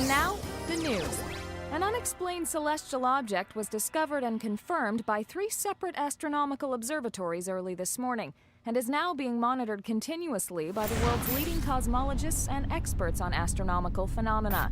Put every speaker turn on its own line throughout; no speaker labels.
And now, the news. An unexplained celestial object was discovered and confirmed by 3 separate astronomical observatories early this morning, and is now being monitored continuously by the world's leading cosmologists and experts on astronomical phenomena.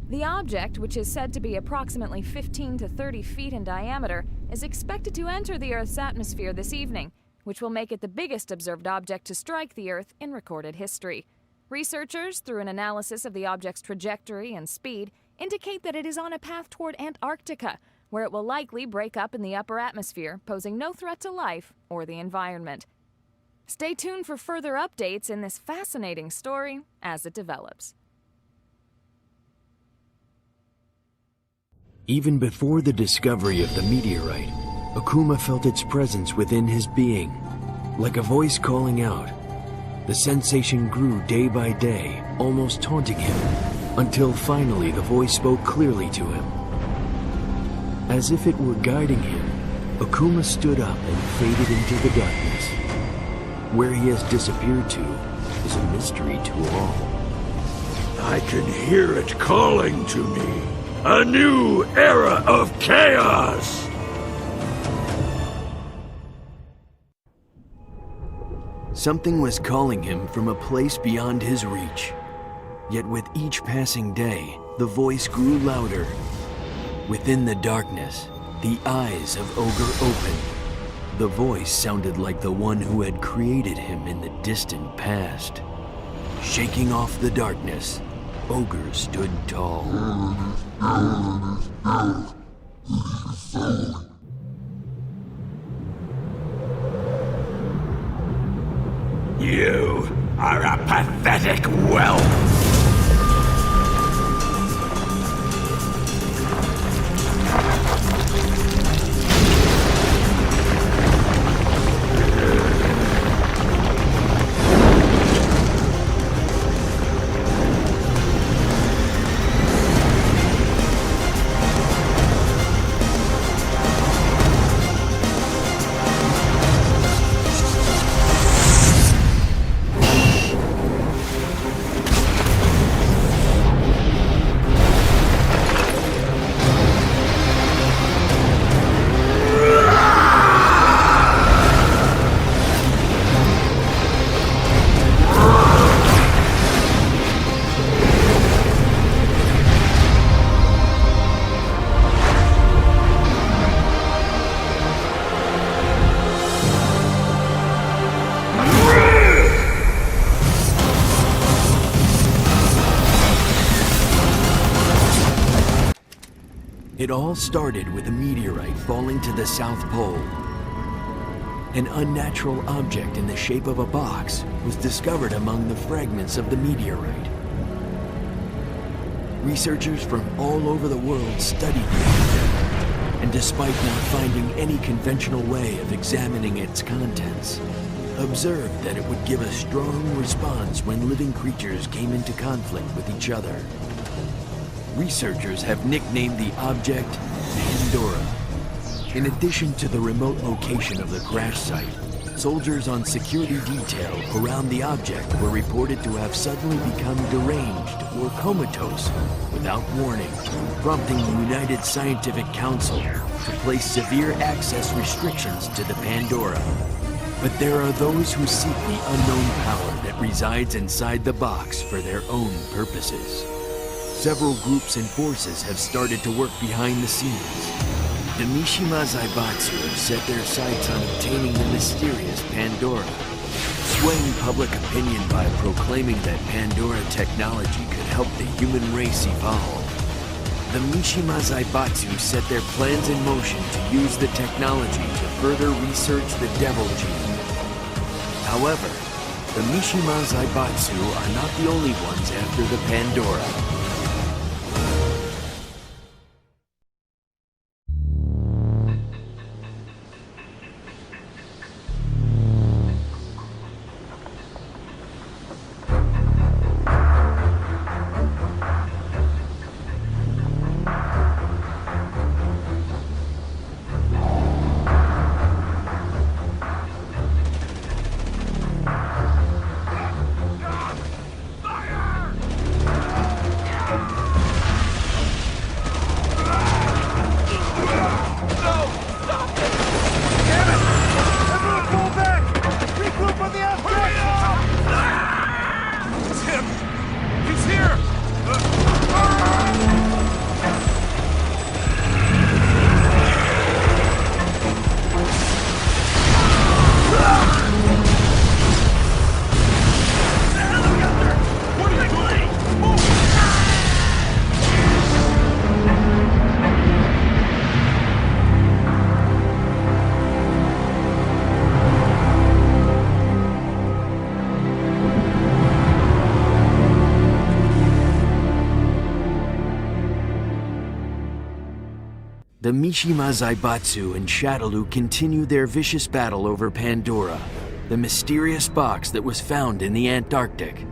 The object, which is said to be approximately 15 to 30 feet in diameter, is expected to enter the Earth's atmosphere this evening, which will make it the biggest observed object to strike the Earth in recorded history. Researchers, through an analysis of the object's trajectory and speed, indicate that it is on a path toward Antarctica, where it will likely break up in the upper atmosphere, posing no threat to life or the environment. Stay tuned for further updates in this fascinating story as it develops.
Even before the discovery of the meteorite, Akuma felt its presence within his being, like a voice calling out. The sensation grew day by day, almost taunting him, until finally the voice spoke clearly to him. As if it were guiding him, Akuma stood up and faded into the darkness. Where he has disappeared to is a mystery to all.
I can hear it calling to me. A new era of chaos!
Something was calling him from a place beyond his reach. Yet with each passing day, the voice grew louder. Within the darkness, the eyes of Ogre opened. The voice sounded like the one who had created him in the distant past. Shaking off the darkness, Ogre stood tall.
You are a pathetic whelp!
It all started with a meteorite falling to the South Pole. An unnatural object in the shape of a box was discovered among the fragments of the meteorite. Researchers from all over the world studied the object, and despite not finding any conventional way of examining its contents, observed that it would give a strong response when living creatures came into conflict with each other. Researchers have nicknamed the object Pandora. In addition to the remote location of the crash site, soldiers on security detail around the object were reported to have suddenly become deranged or comatose without warning, prompting the United Scientific Council to place severe access restrictions to the Pandora. But there are those who seek the unknown power that resides inside the box for their own purposes. Several groups and forces have started to work behind the scenes. The Mishima Zaibatsu have set their sights on obtaining the mysterious Pandora, swaying public opinion by proclaiming that Pandora technology could help the human race evolve. The Mishima Zaibatsu set their plans in motion to use the technology to further research the Devil Gene. However, the Mishima Zaibatsu are not the only ones after the Pandora.
him! He's here!
The Mishima Zaibatsu and Shadaloo continue their vicious battle over Pandora, the mysterious box that was found in the Antarctic.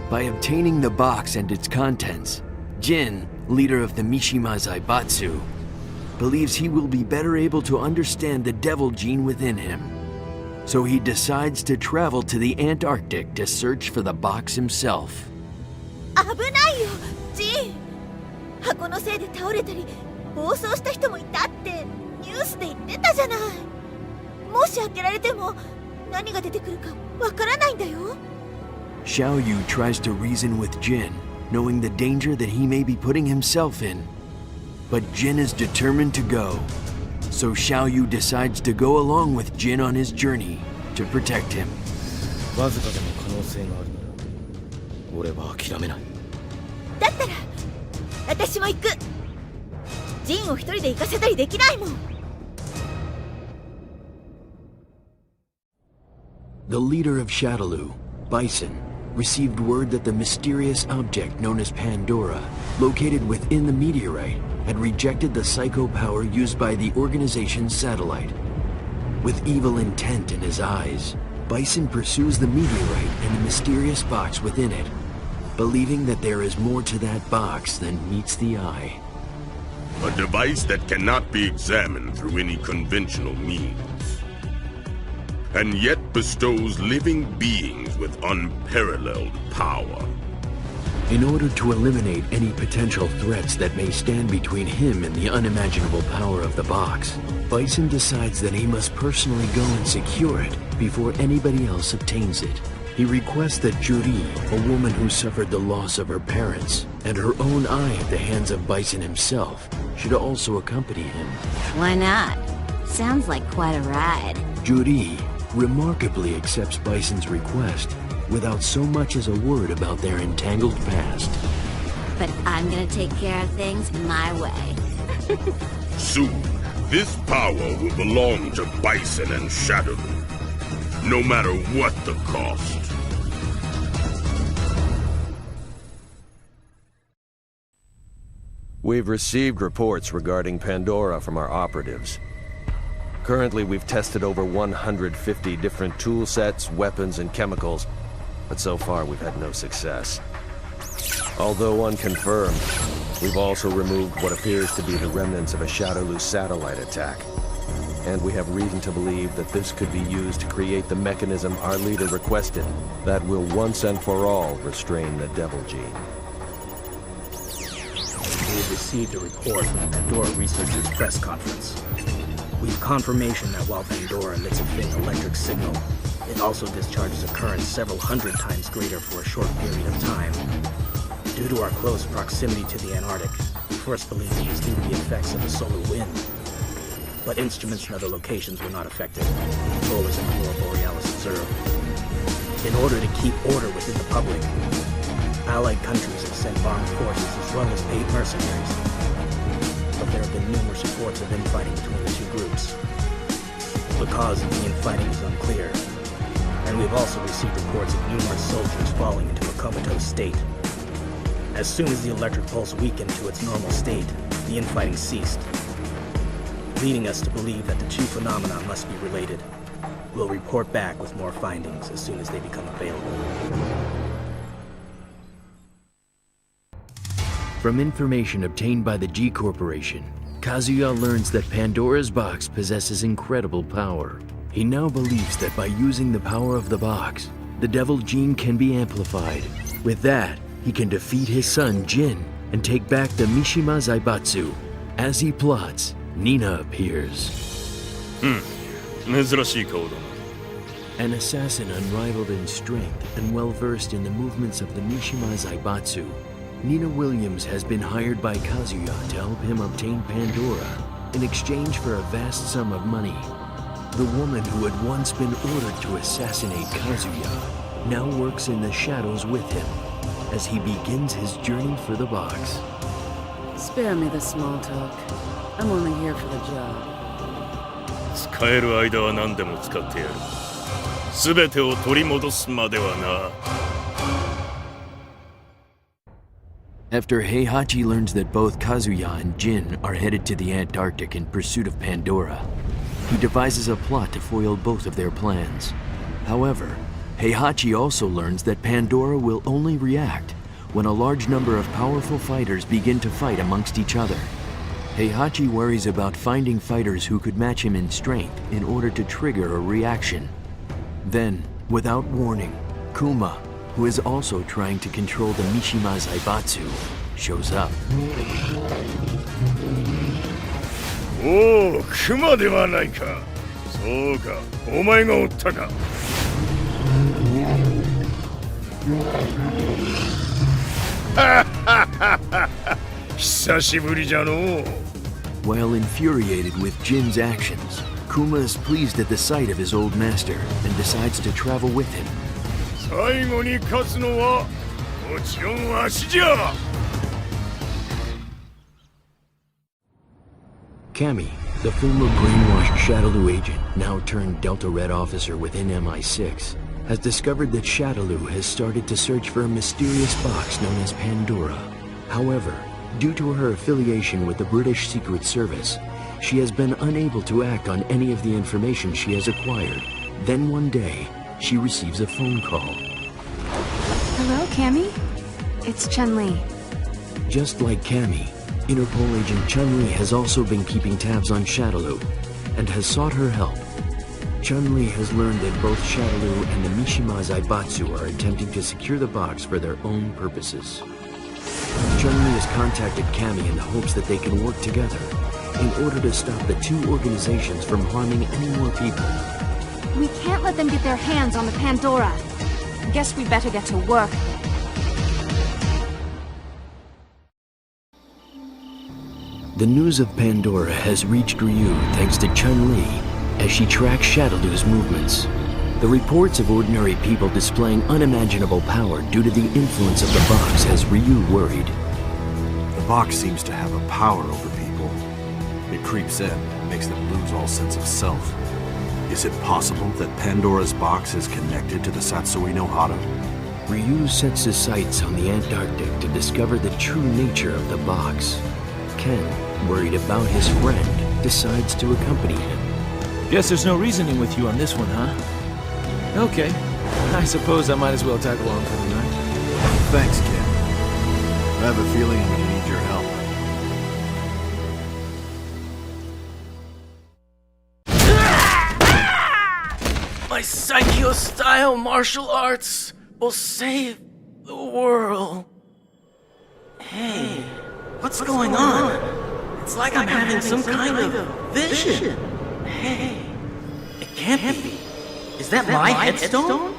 By obtaining the box and its contents, Jin, leader of the Mishima Zaibatsu, believes he will be better able to understand the devil gene within him. So he decides to travel to the Antarctic to search for the box himself.
危ないよジン箱のせいで倒れたり暴走した人もいたってニュースで言ってたじゃない。もし開けられても何が出てくるかわからないんだよ。
Xiao Yu tries to reason with Jin, knowing the danger that he may be putting himself in. But Jin is determined to go, so Xiao Yu decides to go along with Jin on his journey to protect him.
わずかでも可能性があるなら俺は諦めない。
だったら私も行く。ジンを一人で行かせたりできないもん。
The leader of Shadaloo, Bison, received word that the mysterious object known as Pandora, located within the meteorite, had rejected the psycho power used by the organization's satellite. With evil intent in his eyes, Bison pursues the meteorite and the mysterious box within it, believing that there is more to that box than meets the eye.
A device that cannot be examined through any conventional means, and yet bestows living beings with unparalleled power.
In order to eliminate any potential threats that may stand between him and the unimaginable power of the box, Bison decides that he must personally go and secure it before anybody else obtains it. He requests that Juri, a woman who suffered the loss of her parents and her own eye at the hands of Bison himself, should also accompany him.
Why not? Sounds like quite a ride.
Juri remarkably accepts Bison's request without so much as a word about their entangled past.
But I'm gonna take care of things my way.
Soon, this power will belong to Bison and Shadaloo, no matter what the cost.
We've received reports regarding Pandora from our operatives. Currently, we've tested over 150 different tool sets, weapons, and chemicals, but so far we've had no success. Although unconfirmed, we've also removed what appears to be the remnants of a Shadaloo satellite attack. And we have reason to believe that this could be used to create the mechanism our leader requested that will once and for all restrain the devil gene.
We've received a report from the Pandora researchers' press conference. We've confirmation that while Pandora emits a faint electric signal, it also discharges a current several hundred times greater for a short period of time. Due to our close proximity to the Antarctic, we first believed it was due to the effects of the solar wind. But instruments in other locations were not affected. Controllers in the Aurora Borealis observed. In order to keep order within the public, Allied countries have sent armed forces as well as paid mercenaries. But there have been numerous reports of infighting between the two groups. The cause of the infighting is unclear, and we've also received reports of numerous soldiers falling into a comatose state. As soon as the electric pulse weakened to its normal state, the infighting ceased, leading us to believe that the two phenomena must be related. We'll report back with more findings as soon as they become available.
From information obtained by the G Corporation, Kazuya learns that Pandora's box possesses incredible power. He now believes that by using the power of the box, the devil gene can be amplified. With that, he can defeat his son Jin and take back the Mishima Zaibatsu. As he plots, Nina appears.
珍しい顔だな。
An assassin unrivaled in strength and well-versed in the movements of the Mishima Zaibatsu, Nina Williams has been hired by Kazuya to help him obtain Pandora in exchange for a vast sum of money. The woman who had once been ordered to assassinate Kazuya now works in the shadows with him as he begins his journey for the box.
Spare me the small talk. I'm only here for the job.
使える間は何でも使ってやる。全てを取り戻すまではな。
After Heihachi learns that both Kazuya and Jin are headed to the Antarctic in pursuit of Pandora, he devises a plot to foil both of their plans. However, Heihachi also learns that Pandora will only react when a large number of powerful fighters begin to fight amongst each other. Heihachi worries about finding fighters who could match him in strength in order to trigger a reaction. Then, without warning, Kuma, who is also trying to control the Mishima Zaibatsu, shows up.
おお、熊ではないか。そうか、お前がおったか。久しぶりじゃのう。
While infuriated with Jin's actions, Kuma is pleased at the sight of his old master and decides to travel with him.
最後に勝つのはもちろんわしじゃ。
Cammy, the former brainwashed Shadaloo agent, now turned Delta Red officer within MI6, has discovered that Shadaloo has started to search for a mysterious box known as Pandora. However, due to her affiliation with the British Secret Service, she has been unable to act on any of the information she has acquired. Then one day, she receives a phone call.
Hello, Cammy? It's Chun-Li.
Just like Cammy, Interpol agent Chun-Li has also been keeping tabs on Shadaloo and has sought her help. Chun-Li has learned that both Shadaloo and the Mishima Zaibatsu are attempting to secure the box for their own purposes. Chun-Li has contacted Cammy in the hopes that they can work together in order to stop the two organizations from harming any more people.
We can't let them get their hands on the Pandora.
Guess we better get to work.
The news of Pandora has reached Ryu thanks to Chun-Li as she tracks Shadaloo's movements. The reports of ordinary people displaying unimaginable power due to the influence of the box has Ryu worried.
The box seems to have a power over people. It creeps in and makes them lose all sense of self. Is it possible that Pandora's box is connected to the Satsui no Hara?
Ryu sets his sights on the Antarctic to discover the true nature of the box. Ken, worried about his friend, decides to accompany him.
Guess there's no reasoning with you on this one, huh? Okay. I suppose I might as well tag along for the night.
Thanks, Ken. I have a feeling I'm gonna need your help.
My Psycho-style martial arts will save the world.
Hey, what's going on? It's like I'm having some kind of vision. Hey, it can't be. Is that my headstone?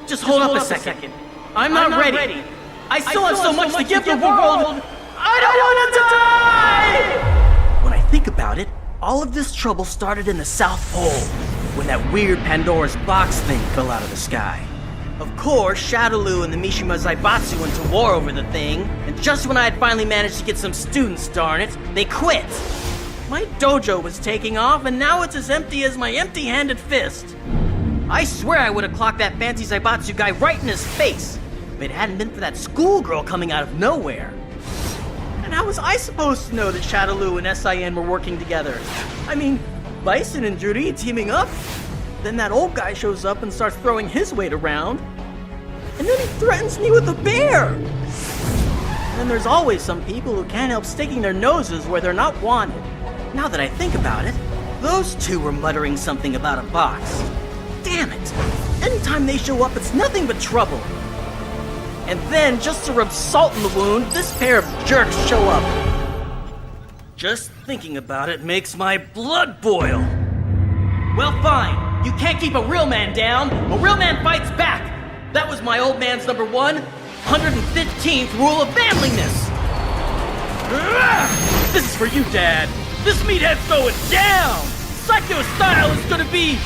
Just hold up a second. I'm not ready. I still have so much to give the world. I don't want to die! When I think about it, all of this trouble started in the South Pole, when that weird Pandora's box thing fell out of the sky. Of course, Shadaloo and the Mishima Zaibatsu went to war over the thing, and just when I had finally managed to get some students, darn it, they quit. My dojo was taking off, and now it's as empty as my empty-handed fist. I swear I would have clocked that fancy Zaibatsu guy right in his face, if it hadn't been for that schoolgirl coming out of nowhere. And how was I supposed to know that Shadaloo and SIN were working together? I mean, Bison and Juri teaming up? Then that old guy shows up and starts throwing his weight around. And then he threatens me with a bear! And then there's always some people who can't help sticking their noses where they're not wanted. Now that I think about it, those two were muttering something about a box. Damn it! Anytime they show up, it's nothing but trouble. And then, just to rub salt in the wound, this pair of jerks show up. Just thinking about it makes my blood boil. Well, fine. You can't keep a real man down. A real man fights back. That was my old man's number 115th rule of manliness. This is for you, Dad. This meathead's going down. Psycho style is gonna be...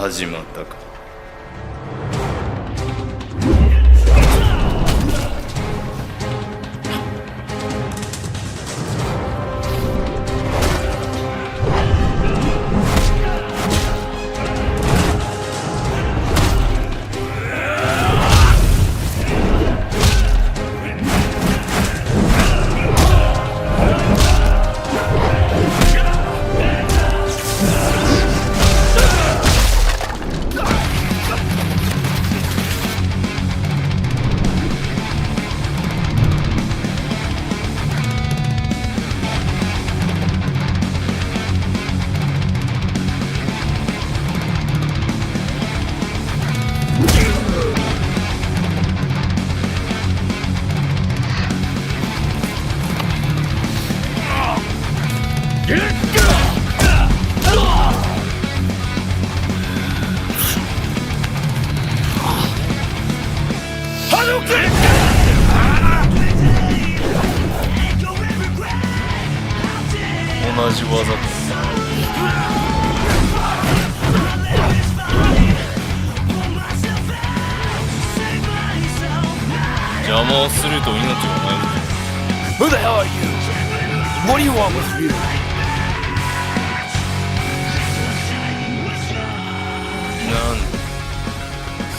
始まったか。わざと邪魔をすると命がない。
Who the hell are you? What do you want with you?
なんだ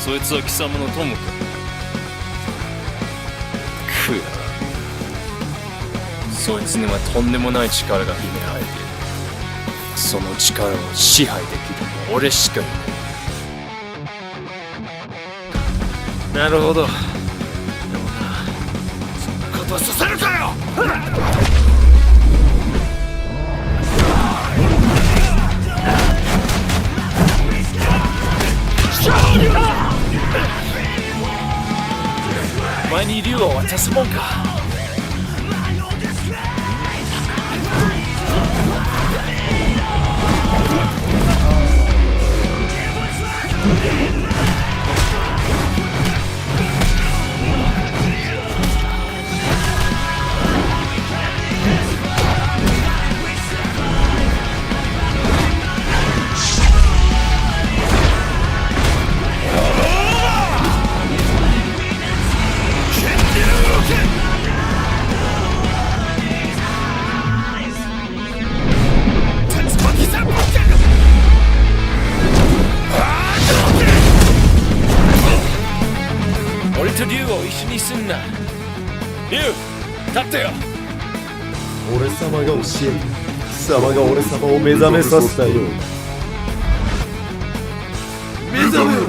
そいつは貴様の友か。くやそいつにはとんでもない力が秘められている。その力を支配できるのは俺しかいない。なるほど。でもな、そんなことはさせるかよ。お前に竜を渡すもんか。俺と竜を一緒にすんな。竜、立ってよ。
俺様が教える。貴様が俺様を目覚めさせたよ。
目覚めろ、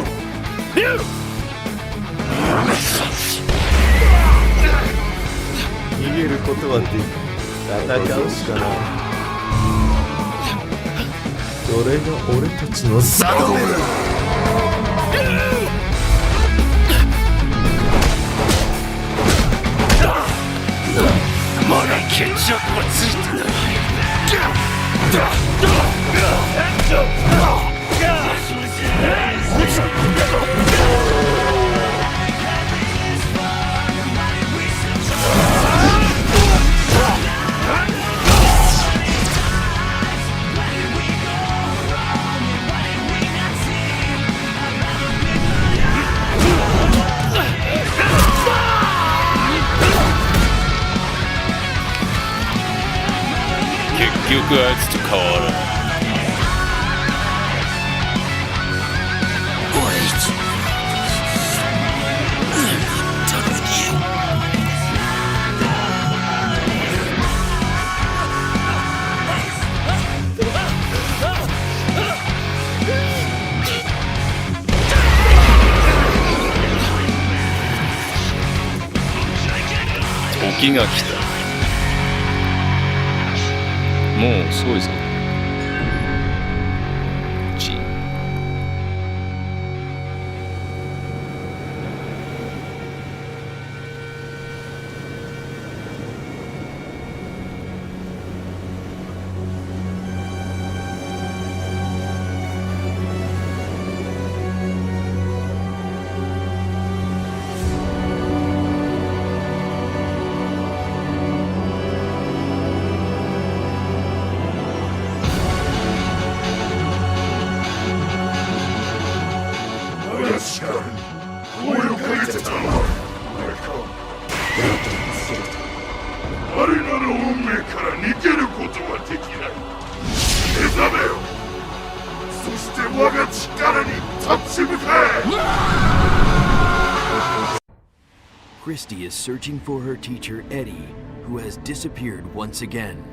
竜。
逃げることはできない。戦うしかない。それが俺たちの定めだ。
まだ決着はついてない。結局あいつと変わらない。時が来た。もう遅いぞ。ジン。
Christy is searching for her teacher Eddie, who has disappeared once again.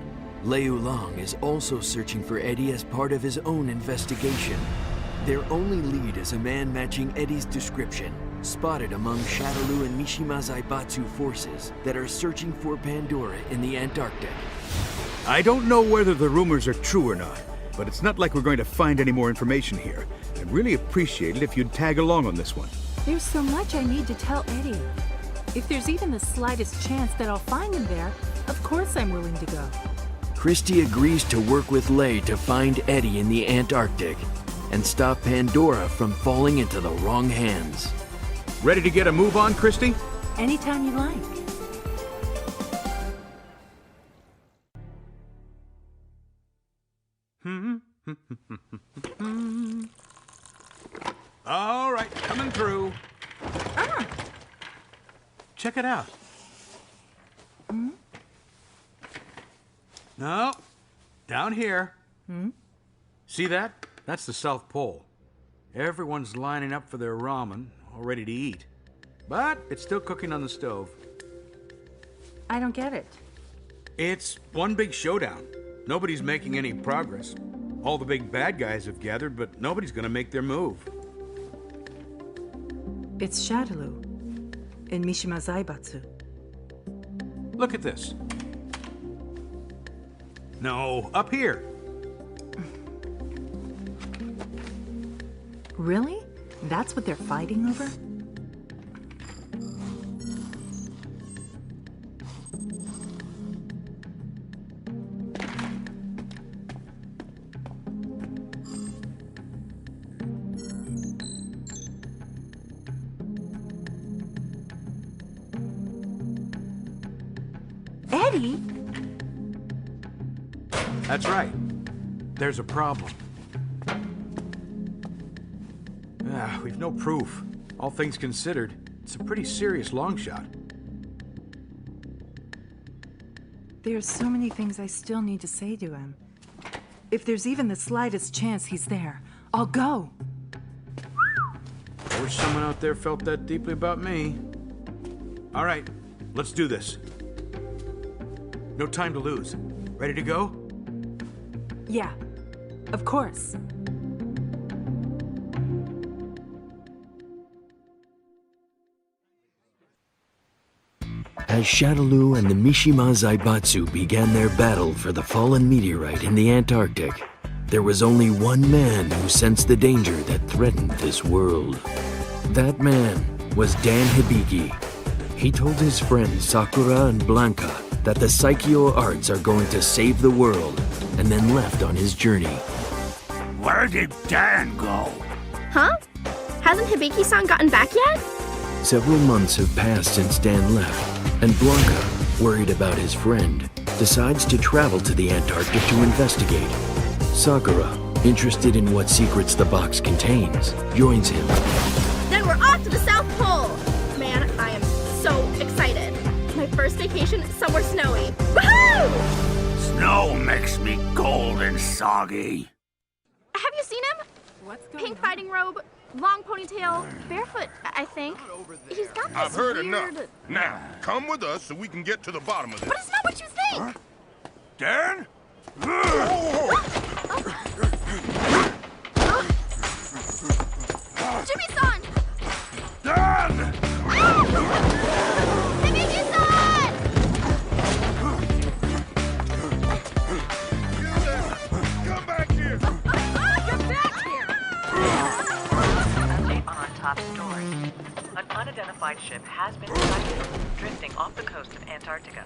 Lei Long is also searching for Eddie as part of his own investigation. Their only lead is a man matching Eddie's description, spotted among Shadaloo and Mishima Zaibatsu forces that are searching for Pandora in the Antarctic.
I don't know whether the rumors are true or not, but it's not like we're going to find any more information here. I'd really appreciate it if you'd tag along on this one.
There's so much I need to tell Eddie. If there's even the slightest chance that I'll find him there, of course I'm willing to go.
Christy agrees to work with Lei to find Eddie in the Antarctic and stop Pandora from falling into the wrong hands.
Ready to get a move on, Christy?
Anytime you like.
All right, coming through. Check it out. No, down here. See that? That's the South Pole. Everyone's lining up for their ramen, all ready to eat. But it's still cooking on the stove.
I don't get it.
It's one big showdown. Nobody's making any progress. All the big bad guys have gathered, but nobody's gonna make their move.
It's Shadaloo in Mishima Zaibatsu.
Look at this. No, up here.
Really? That's what they're fighting over? Eddie?
That's right. There's a problem. We've no proof. All things considered, it's a pretty serious long shot.
There's so many things I still need to say to him. If there's even the slightest chance he's there, I'll go.
I wish someone out there felt that deeply about me. All right, let's do this. No time to lose. Ready to go?
Yeah, of course.
As Shadaloo and the Mishima Zaibatsu began their battle for the fallen meteorite in the Antarctic, there was only one man who sensed the danger that threatened this world. That man was Dan Hibiki. He told his friends Sakura and Blanca that the Psycheo arts are going to save the world, and then left on his journey.
Where did Dan go?
Huh? Hasn't Hibiki-san gotten back yet?
Several months have passed since Dan left, and Blanca, worried about his friend, decides to travel to the Antarctic to investigate. Sakura, interested in what secrets the box contains, joins him.
Then we're off to the South Pole! Man, I am so excited. My first vacation somewhere snowy. Woohoo!
Snow makes me cold and soggy.
Have you seen him? Pink fighting robe, long ponytail, barefoot, I think. He's got this
I've heard
weird...
enough. Now, come with us so we can get to the bottom of this.
But it's not what you think!
Huh? Dan?
Jimmy-san!
Dan!
Hibiki-san!
Come back here!
Get back here!
Update on our top story. An unidentified ship has been sighted drifting off the coast of Antarctica.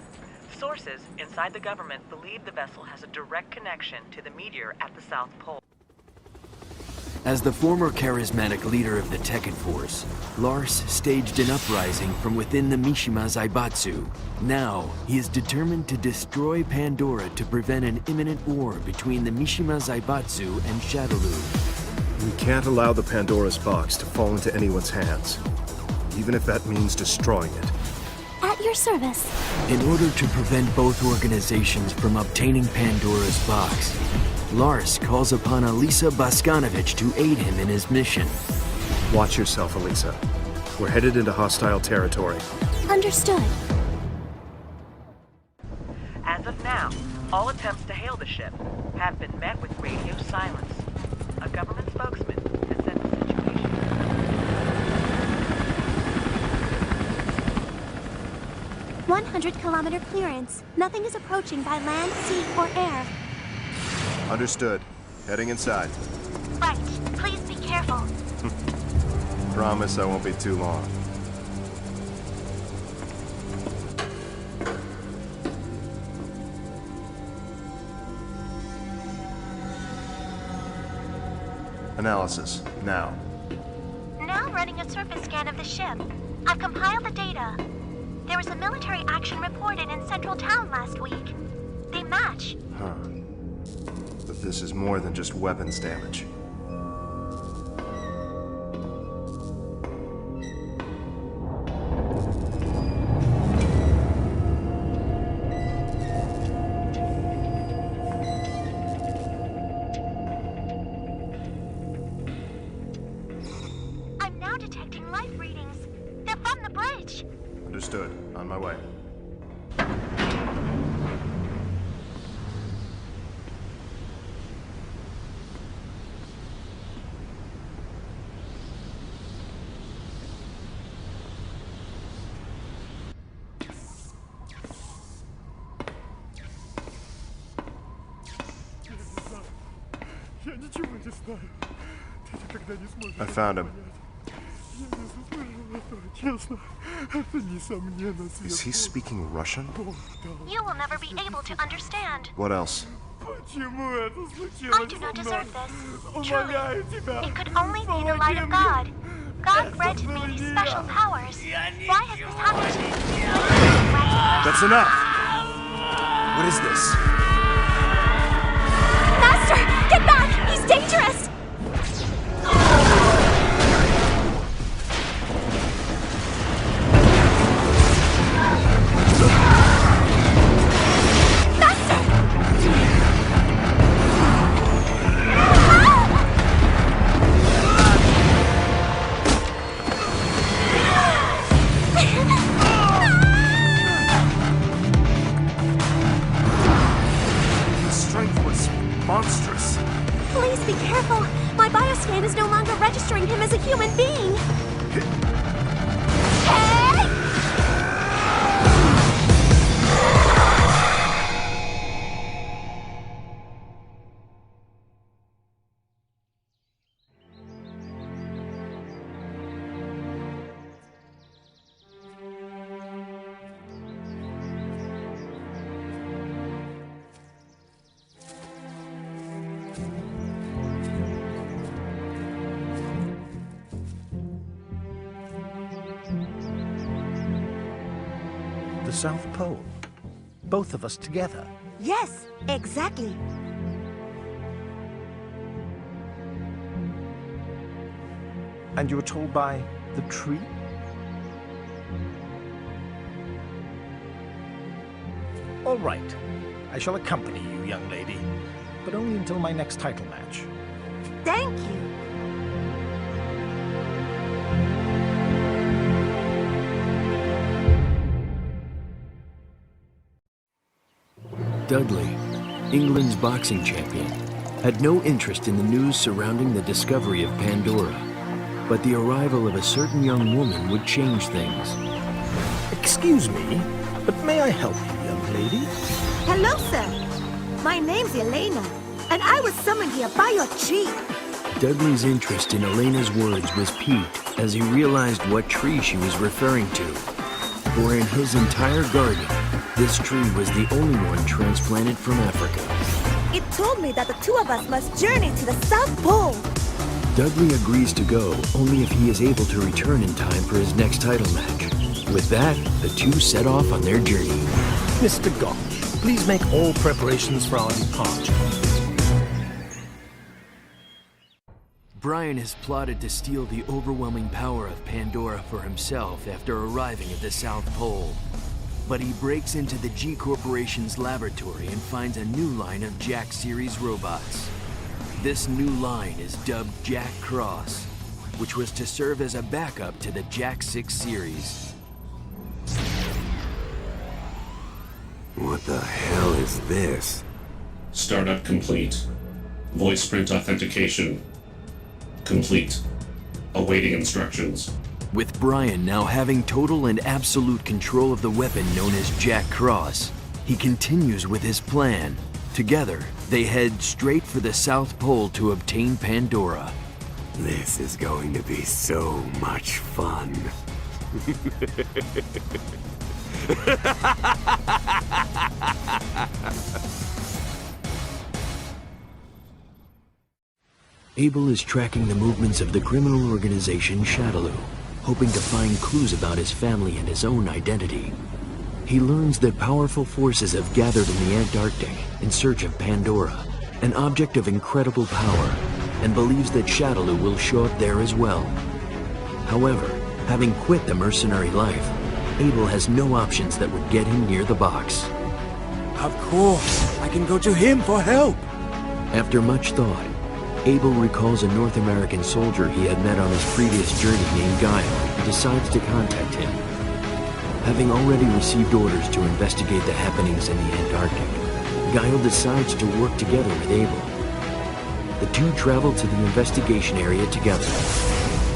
Sources inside the government believe the vessel has a direct connection to the meteor at the South Pole.
As the former charismatic leader of the Tekken force, Lars staged an uprising from within the Mishima Zaibatsu. Now, he is determined to destroy Pandora to prevent an imminent war between the Mishima Zaibatsu and Shadaloo.
We can't allow the Pandora's box to fall into anyone's hands, even if that means destroying it.
At your service.
In order to prevent both organizations from obtaining Pandora's box, Lars calls upon Elisa Baskanovich to aid him in his mission.
Watch yourself, Elisa. We're headed into hostile territory.
Understood.
As of now, all attempts to hail the ship have been met with radio silence. A government spokesman has said the situation...
100-kilometer clearance. Nothing is approaching by land, sea, or air.
Understood. Heading inside.
Right. Please be careful.
Promise I won't be too long. Analysis, now.
Now running a surface scan of the ship. I've compiled the data. There was a military action reported in central town last week. They match.
Huh. But this is more than just weapons damage.
detecting life readings. They're from the bridge.
Understood. On my way. I found him. Is he speaking Russian?
You will never be able to understand.
What else?
I do not deserve this. Truly, it could only be the light of God. God granted me these special powers. Why has this happened to me?
That's enough! What is this?
Master, get back! He's dangerous!
Monstrous.
Please be careful. My bioscan is no longer registering him as a human being.
The South Pole. Both of us together.
Yes, exactly.
And you were told by the tree? All right. I shall accompany you, young lady. But only until my next title match.
Thank you.
Dudley, England's boxing champion, had no interest in the news surrounding the discovery of Pandora. But the arrival of a certain young woman would change things.
Excuse me, but may I help you, young lady?
Hello, sir. My name's Elena, and I was summoned here by your chief.
Dudley's interest in Elena's words was piqued as he realized what tree she was referring to. For in his entire garden, this tree was the only one transplanted from Africa.
It told me that the two of us must journey to the South Pole.
Dudley agrees to go only if he is able to return in time for his next title match. With that, the two set off on their journey.
Mr. Gotch, please make all preparations for our departure.
Brian has plotted to steal the overwhelming power of Pandora for himself after arriving at the South Pole. But he breaks into the G Corporation's laboratory and finds a new line of Jack series robots. This new line is dubbed Jack Cross, which was to serve as a backup to the Jack 6 series.
What the hell is this?
Startup complete. Voice print authentication complete. Awaiting instructions.
With Brian now having total and absolute control of the weapon known as Jack Cross, he continues with his plan. Together, they head straight for the South Pole to obtain Pandora.
This is going to be so much fun.
Abel is tracking the movements of the criminal organization Shadaloo, hoping to find clues about his family and his own identity. He learns that powerful forces have gathered in the Antarctic in search of Pandora, an object of incredible power, and believes that Shadaloo will show up there as well. However, having quit the mercenary life, Abel has no options that would get him near the box.
Of course, I can go to him for help.
After much thought, Abel recalls a North American soldier he had met on his previous journey named Guile, who decides to contact him. Having already received orders to investigate the happenings in the Antarctic, Guile decides to work together with Abel. The two travel to the investigation area together.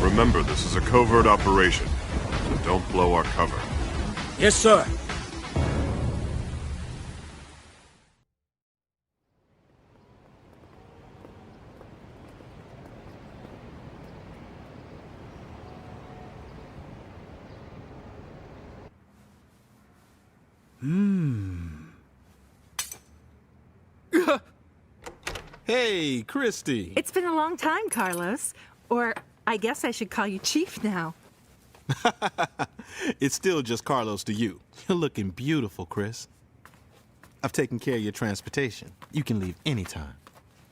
Remember, this is a covert operation, so don't blow our cover.
Yes, sir.
Hey, Christy.
It's been a long time, Carlos. Or I guess I should call you Chief now.
It's still just Carlos to you. You're looking beautiful, Chris. I've taken care of your transportation. You can leave anytime.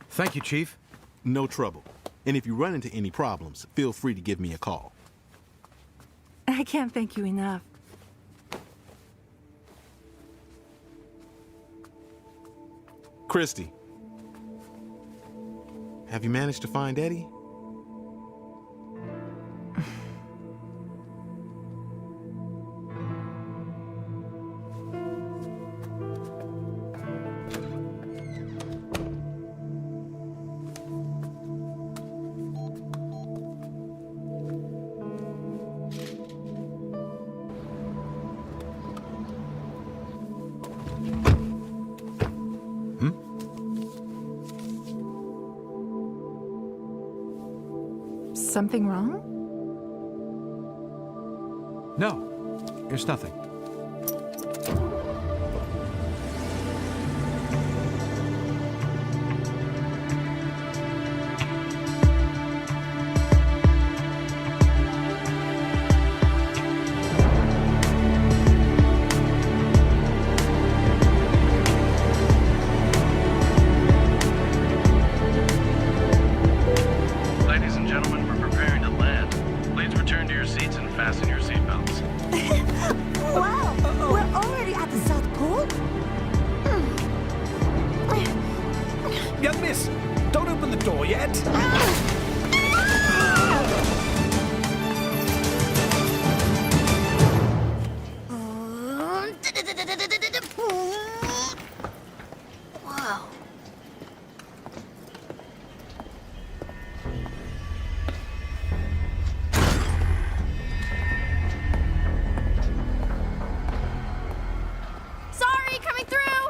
Thank you, Chief.
No trouble. And if you run into any problems, feel free to give me a call.
I can't thank you enough.
Christy, have you managed to find Eddie?
Something wrong?
No, there's nothing.
Ladies and gentlemen, we're preparing to land. Please return to your seats and fasten your seatbelts.
Wow! We're already at the South Pole?
Young miss, don't open the door yet.
Wow.
Sorry, coming through!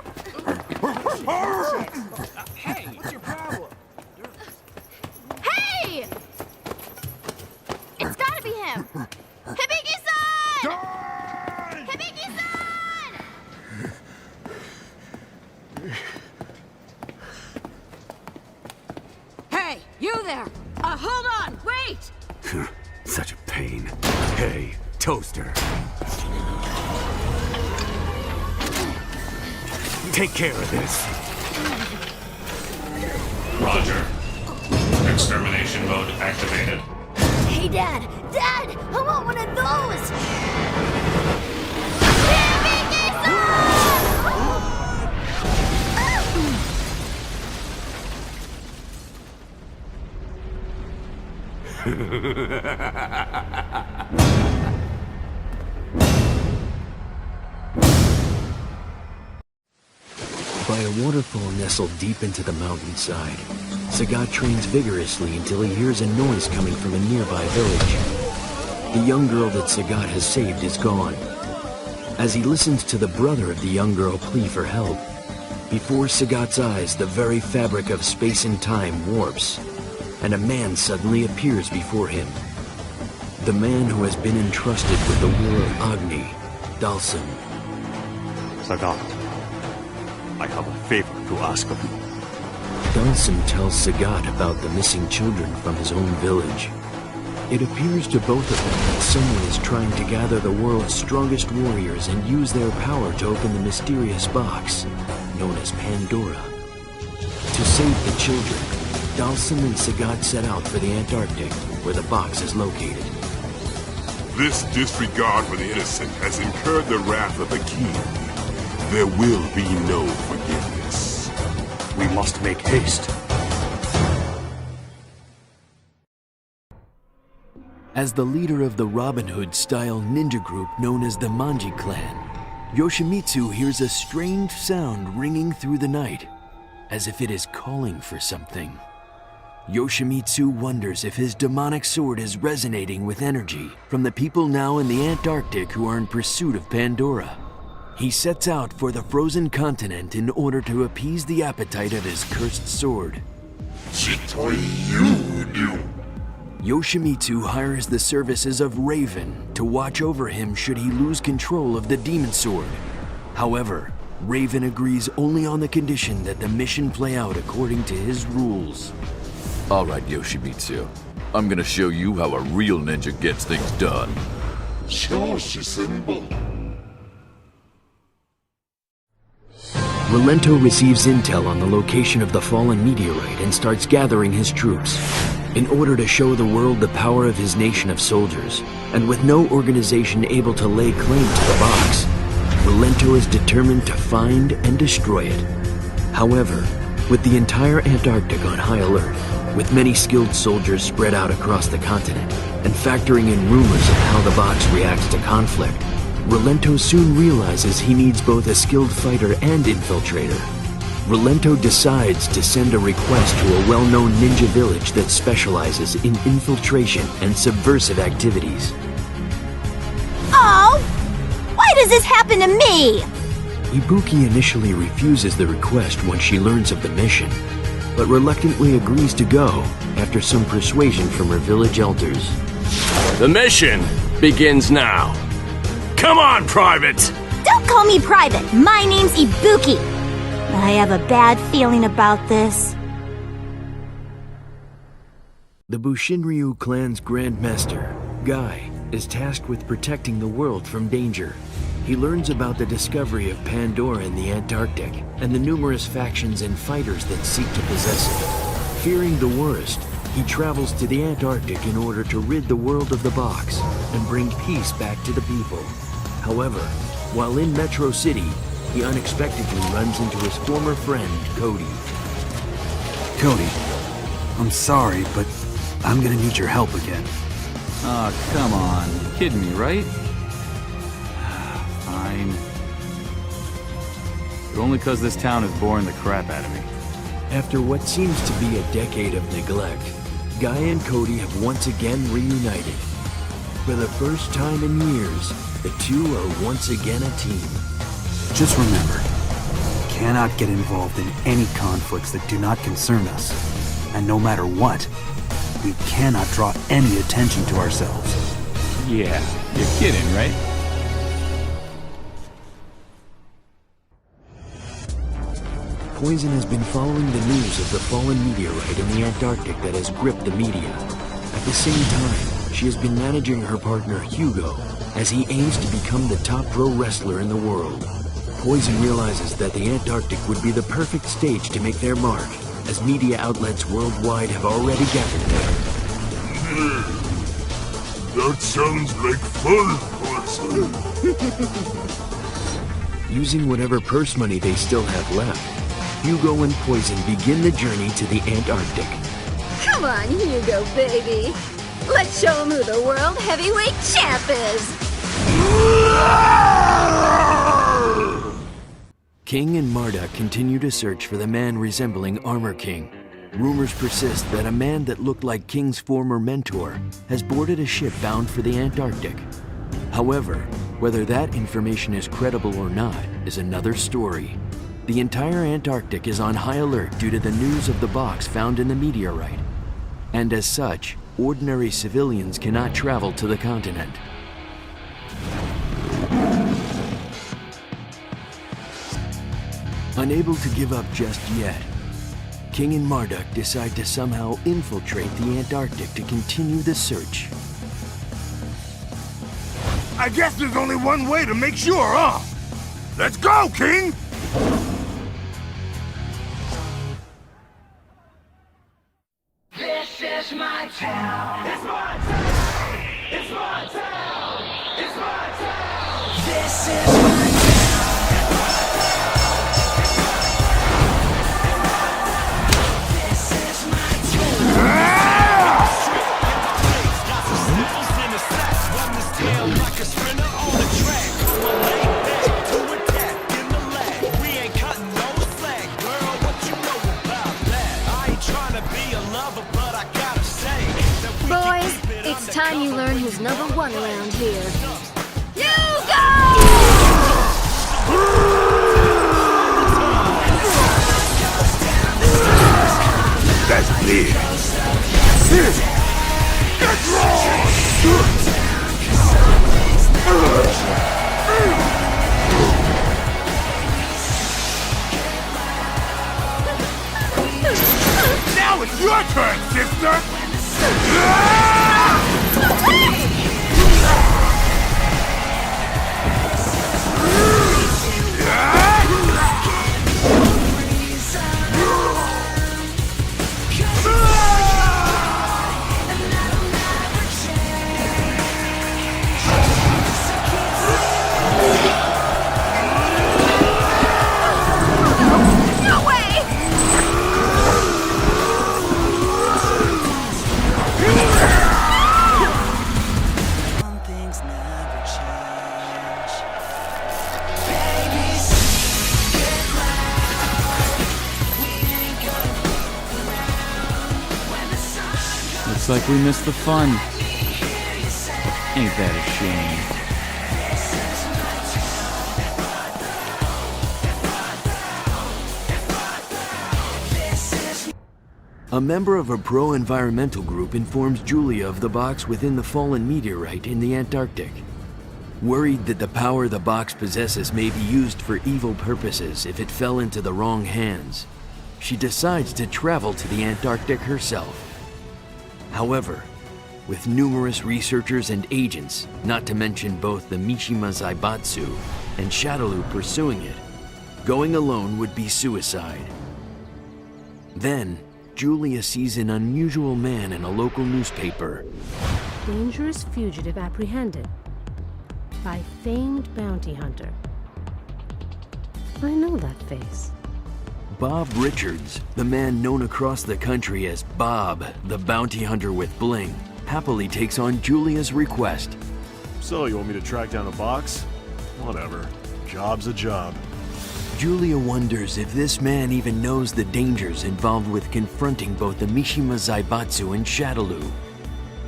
Hey, what's your problem?
Hey! It's gotta be him! Hibiki-san! Hibiki-san!
Hey, you there! Hold on! Wait!
Such a pain. Hey, Toaster. Take care of this.
Roger. Extermination mode activated.
Hey, Dad! Dad! I want one of those!
By a waterfall nestled deep into the mountainside, Sagat trains vigorously until he hears a noise coming from a nearby village. The young girl that Sagat has saved is gone. As he listens to the brother of the young girl plea for help, before Sagat's eyes the very fabric of space and time warps, and a man suddenly appears before him. The man who has been entrusted with the war of Agni, Dalsim.
Sagat, I have a favor to ask of you.
Dalsim tells Sagat about the missing children from his own village. It appears to both of them that someone is trying to gather the world's strongest warriors and use their power to open the mysterious box, known as Pandora. To save the children, Dalsim and Sagat set out for the Antarctic, where the box is located.
This disregard for the innocent has incurred the wrath of the king. There will be no forgiveness.
We must make haste.
As the leader of the Robin Hood-style ninja group known as the Manji Clan, Yoshimitsu hears a strange sound ringing through the night, as if it is calling for something. Yoshimitsu wonders if his demonic sword is resonating with energy from the people now in the Antarctic who are in pursuit of Pandora. He sets out for the frozen continent in order to appease the appetite of his cursed sword. Yoshimitsu hires the services of Raven to watch over him should he lose control of the demon sword. However, Raven agrees only on the condition that the mission play out according to his rules.
All right, Yoshimitsu. I'm gonna show you how a real ninja gets things done.
Rolento receives intel on the location of the fallen meteorite and starts gathering his troops. In order to show the world the power of his nation of soldiers, and with no organization able to lay claim to the box, Rolento is determined to find and destroy it. However, with the entire Antarctic on high alert, with many skilled soldiers spread out across the continent, and factoring in rumors of how the box reacts to conflict, Rolento soon realizes he needs both a skilled fighter and infiltrator. Rolento decides to send a request to a well-known ninja village that specializes in infiltration and subversive activities.
Oh! Why does this happen to me?
Ibuki initially refuses the request once she learns of the mission, but reluctantly agrees to go after some persuasion from her village elders.
The mission begins now. Come on, Private!
Don't call me Private. My name's Ibuki. I have a bad feeling about this.
The Bushinryu clan's Grand Master, Guy, is tasked with protecting the world from danger. He learns about the discovery of Pandora in the Antarctic and the numerous factions and fighters that seek to possess it. Fearing the worst, he travels to the Antarctic in order to rid the world of the box and bring peace back to the people. However, while in Metro City, he unexpectedly runs into his former friend, Cody.
Cody, I'm sorry, but I'm gonna need your help again.
Oh, come on. You're kidding me, right? Fine. But only because this town is boring the crap out of me.
After what seems to be a decade of neglect, Guy and Cody have once again reunited. For the first time in years, the two are once again a team.
Just remember, we cannot get involved in any conflicts that do not concern us. And no matter what, we cannot draw any attention to ourselves.
Yeah, you're kidding, right?
Poison has been following the news of the fallen meteorite in the Antarctic that has gripped the media. At the same time, she has been managing her partner Hugo as he aims to become the top pro wrestler in the world. Poison realizes that the Antarctic would be the perfect stage to make their mark, as media outlets worldwide have already gathered there.
That sounds like fun, Poison.
Using whatever purse money they still have left, Hugo and Poison begin the journey to the Antarctic.
Come on, Hugo, baby. Let's show him who the world heavyweight champ is.
King and Marduk continue to search for the man resembling Armor King. Rumors persist that a man that looked like King's former mentor has boarded a ship bound for the Antarctic. However, whether that information is credible or not is another story. The entire Antarctic is on high alert due to the news of the box found in the meteorite. And as such, ordinary civilians cannot travel to the continent. Unable to give up just yet, King and Marduk decide to somehow infiltrate the Antarctic to continue the search.
I guess there's only one way to make sure, huh? Let's go, King!
This is my town. It's my town. It's my town. It's my town. This is my town. This is my town.
It's time you learn who's number one around here. You go!
That's clear. Get lost! Now it's your turn, sister!
Looks like we missed the fun. Ain't that a shame?
A member of a pro-environmental group informs Julia of the box within the fallen meteorite in the Antarctic. Worried that the power the box possesses may be used for evil purposes if it fell into the wrong hands, she decides to travel to the Antarctic herself. However, with numerous researchers and agents, not to mention both the Mishima Zaibatsu and Shadaloo pursuing it, going alone would be suicide. Then, Julia sees an unusual man in a local newspaper.
Dangerous fugitive apprehended by famed bounty hunter. I know that face.
Bob Richards, the man known across the country as Bob, the bounty hunter with bling, happily takes on Julia's request.
So, you want me to track down a box? Whatever. Job's a job.
Julia wonders if this man even knows the dangers involved with confronting both the Mishima Zaibatsu and Shadaloo.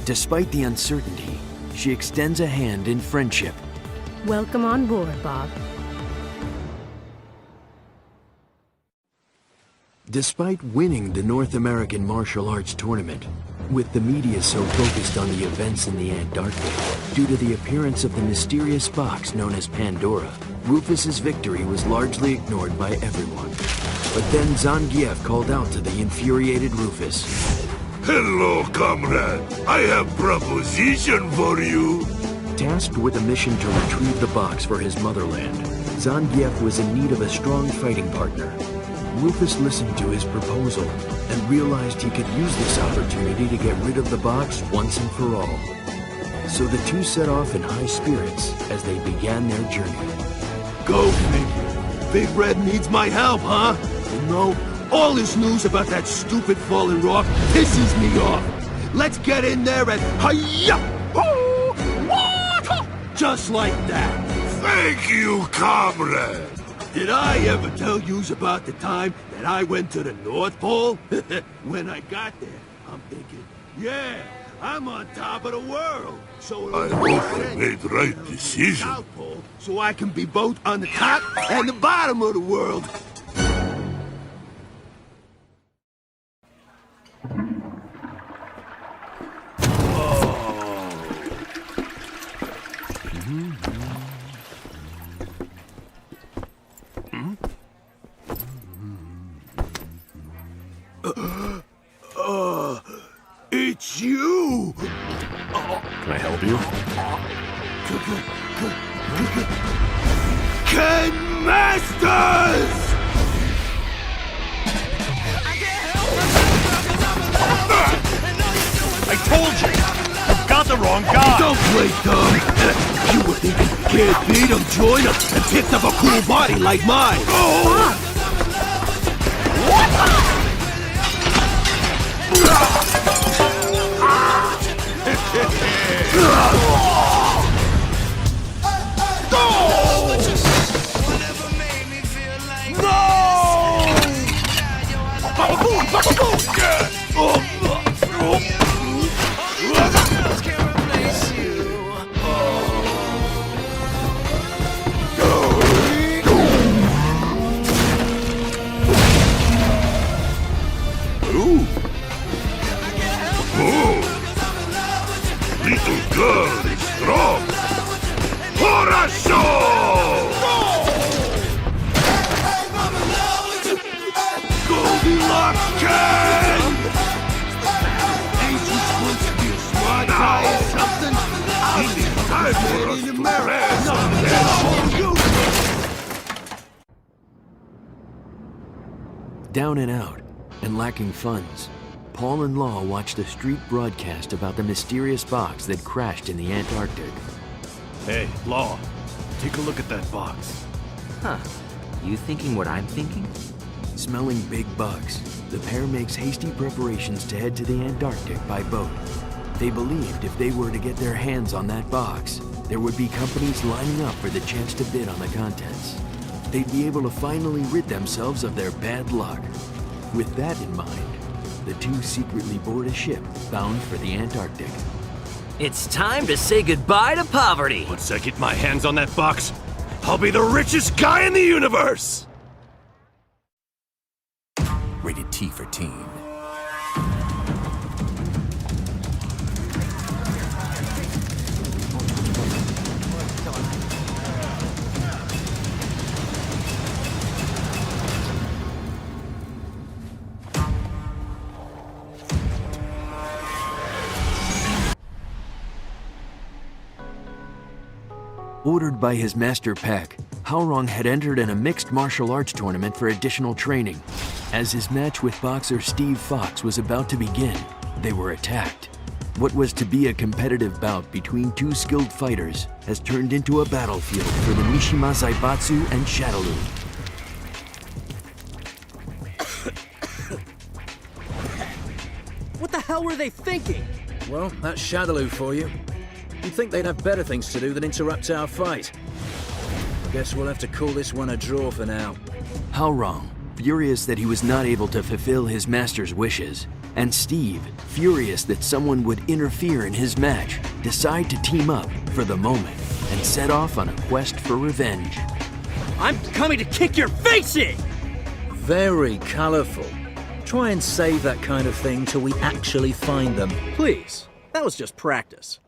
Despite the uncertainty, she extends a hand in friendship.
Welcome on board, Bob.
Despite winning the North American Martial Arts Tournament, with the media so focused on the events in the Antarctic, due to the appearance of the mysterious box known as Pandora, Rufus's victory was largely ignored by everyone. But then Zangief called out to the infuriated Rufus.
Hello, comrade. I have proposition for you.
Tasked with a mission to retrieve the box for his motherland, Zangief was in need of a strong fighting partner. Rufus listened to his proposal and realized he could use this opportunity to get rid of the box once and for all. So the two set off in high spirits as they began their journey.
Go figure. Big Red needs my help, huh? You know, all this news about that stupid fallen rock pisses me off. Let's get in there and hi-ya! Just like that.
Thank you, comrade.
Did I ever tell yous about the time that I went to the North Pole? When I got there, I'm thinking, yeah, I'm on top of the world. So
I hope I made the right decision.
South Pole, so I can be both on the top and the bottom of the world.
It's you!
Can I help you?
Ken Masters!
I told you! You've got the wrong guy!
Don't play dumb! You were thinking you can't beat him, join him, and picked up a cool body like mine!
Oh! little girl is strong. Horasho! Goldilocks can! Ain't you supposed to be a smart guy or something? It is time for us to rest and you.
Down and out, and lacking funds, Paul and Law watched a street broadcast about the mysterious box that crashed in the Antarctic.
Hey, Law, take a look at that box.
Huh. You thinking what I'm thinking?
Smelling big bugs, the pair makes hasty preparations to head to the Antarctic by boat. They believed if they were to get their hands on that box, there would be companies lining up for the chance to bid on the contents. They'd be able to finally rid themselves of their bad luck. With that in mind, the two secretly board a ship bound for the Antarctic.
It's time to say goodbye to poverty!
Once I get my hands on that box, I'll be the richest guy in the universe!
Rated T for teen.
Ordered by his master Pack, Haorong had entered in a mixed martial arts tournament for additional training. As his match with boxer Steve Fox was about to begin, they were attacked. What was to be a competitive bout between two skilled fighters has turned into a battlefield for the Mishima Zaibatsu and Shadaloo.
What the hell were they thinking?
Well, that's Shadaloo for you. You'd think they'd have better things to do than interrupt our fight. Guess we'll have to call this one a draw for now.
Haorong, furious that he was not able to fulfill his master's wishes, and Steve, furious that someone would interfere in his match, decide to team up for the moment and set off on a quest for revenge.
I'm coming to kick your face in!
Very colorful. Try and save that kind of thing till we actually find them.
Please, that was just practice.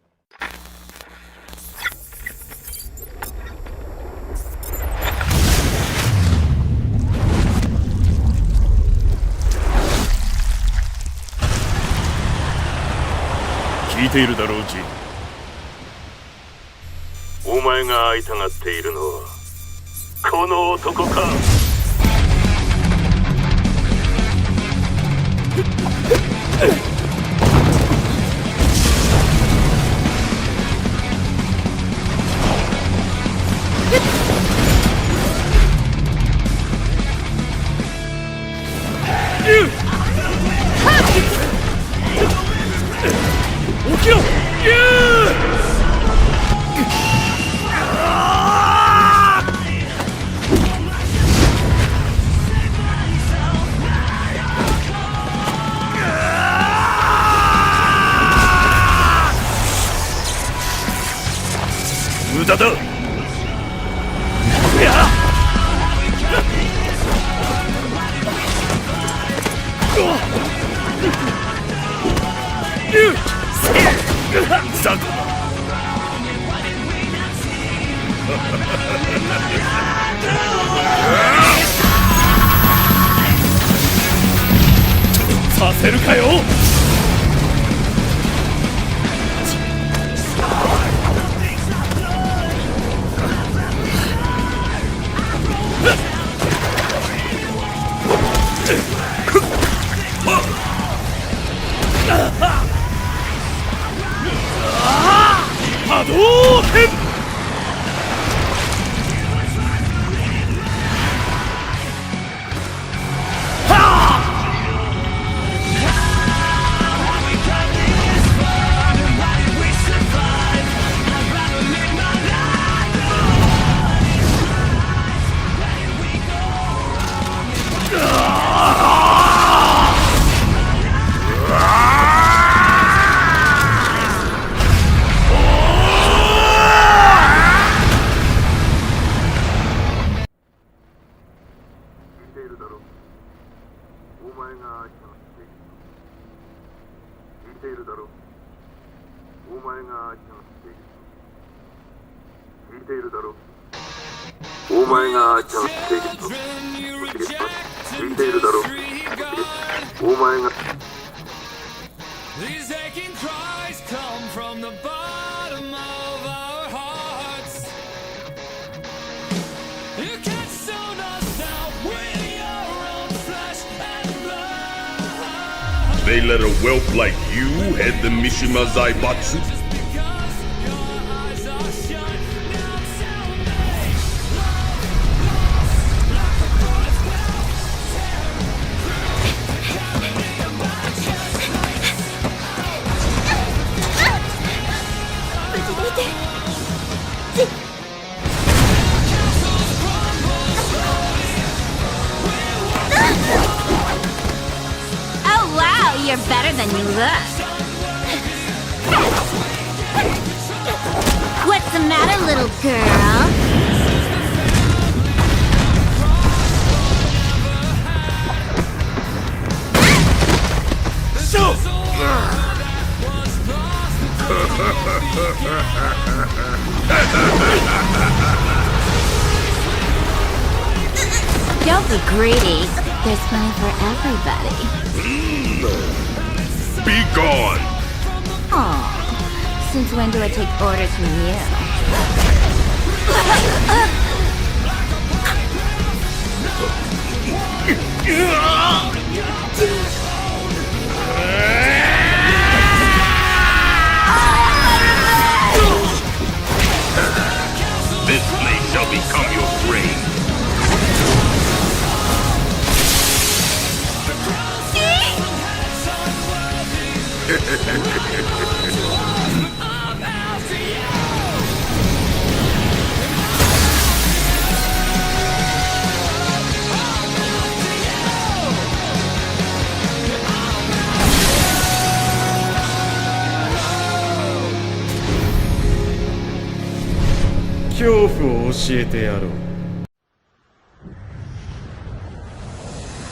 聞いているだろう、ジン。お前が会いたがっているのはこの男か。
起きろ！
無駄だ。ザコさせるかよ。波動拳。
These aching cries come from the bottom of our hearts. You can't stone us out with your own flesh and blood.
They let a whelp like you head the Mishima Zaibatsu?
Oh wow, you're better than you look. What's the matter, little girl? Don't be greedy. There's plenty for everybody.
Be gone!
Aw, since when do I take orders from you?
This place shall become your grave.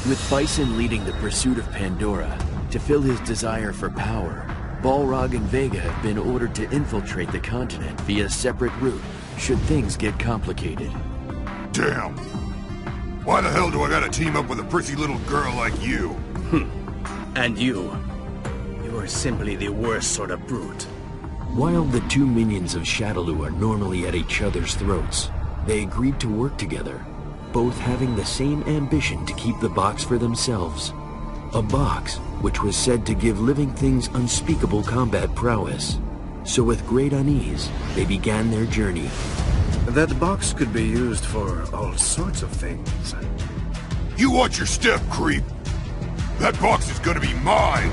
With Bison leading the pursuit of Pandora, to fill his desire for power, Balrog and Vega have been ordered to infiltrate the continent via a separate route, should things get complicated.
Damn! Why the hell do I gotta team up with a pretty little girl like you?
And you. You are simply the worst sort of brute.
While the two minions of Shadaloo are normally at each other's throats, they agreed to work together, both having the same ambition to keep the box for themselves. A box which was said to give living things unspeakable combat prowess. So with great unease, they began their journey.
That box could be used for all sorts of things.
You watch your step, creep! That box is gonna be mine!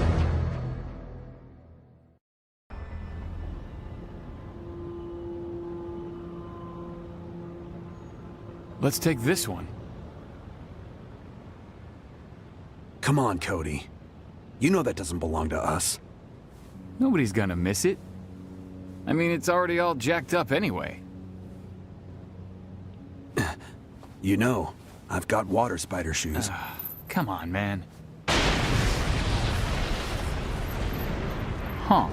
Let's take this one.
Come on, Cody. You know that doesn't belong to us.
Nobody's gonna miss it. I mean, it's already all jacked up anyway.
You know, I've got water spider shoes.
Come on, man. Huh.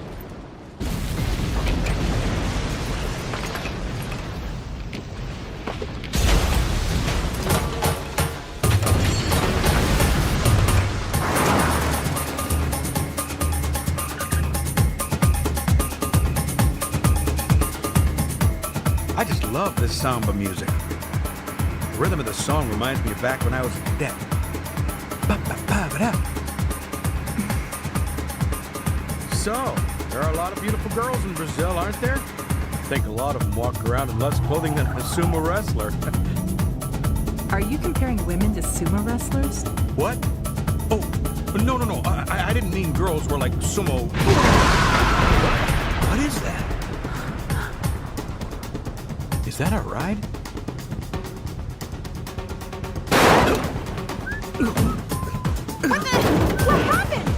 I just love this samba music. The rhythm of the song reminds me of back when I was a cadet. So, there are a lot of beautiful girls in Brazil, aren't there? I think a lot of them walk around in less clothing than a sumo wrestler.
Are you comparing women to sumo wrestlers?
What? Oh, no. I didn't mean girls were like sumo. What is that? Is that a ride?
What happened?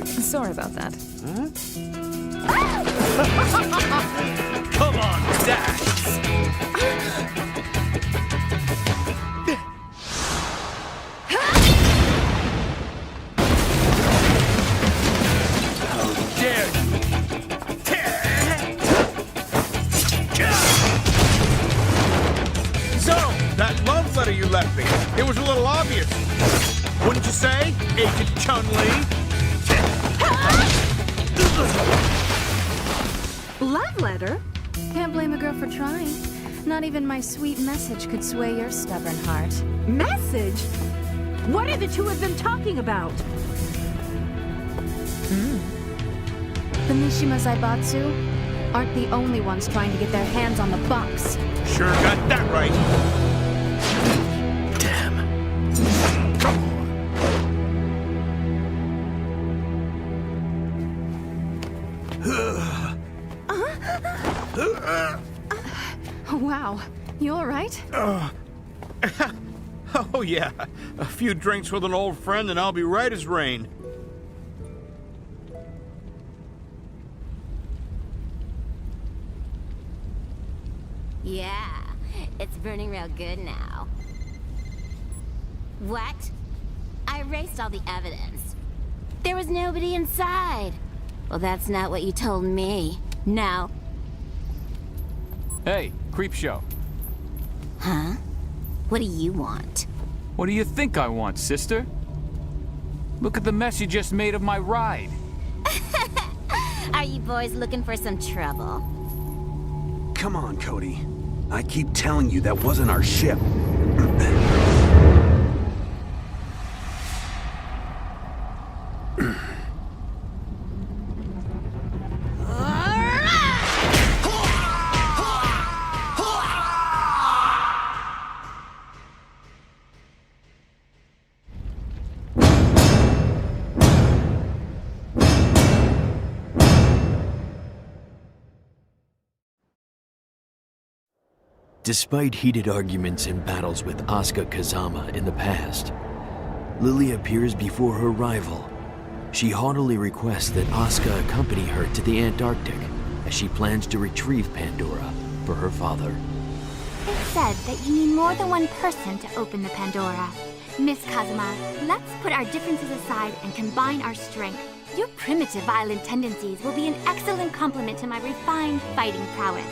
Sorry about that.
Come on, Dax! How dare you! So, that love letter you left me, it was a little obvious. Wouldn't you say, Agent Chun-Li?
Love letter? Can't blame a girl for trying. Not even my sweet message could sway your stubborn heart.
Message? What are the two of them talking about?
The Mishima Zaibatsu aren't the only ones trying to get their hands on the box.
Sure got that right.
Wow, you all right?
Oh yeah, a few drinks with an old friend and I'll be right as rain.
Yeah, it's burning real good now. What? I erased all the evidence. There was nobody inside. Well, that's not what you told me. Now.
Hey, Creepshow.
Huh? What do you want?
What do you think I want, sister? Look at the mess you just made of my ride.
Are you boys looking for some trouble?
Come on, Cody. I keep telling you that wasn't our ship.
Despite heated arguments and battles with Asuka Kazama in the past, Lily appears before her rival. She haughtily requests that Asuka accompany her to the Antarctic as she plans to retrieve Pandora for her father.
It's said that you need more than one person to open the Pandora. Miss Kazuma, let's put our differences aside and combine our strength. Your primitive violent tendencies will be an excellent complement to my refined fighting prowess.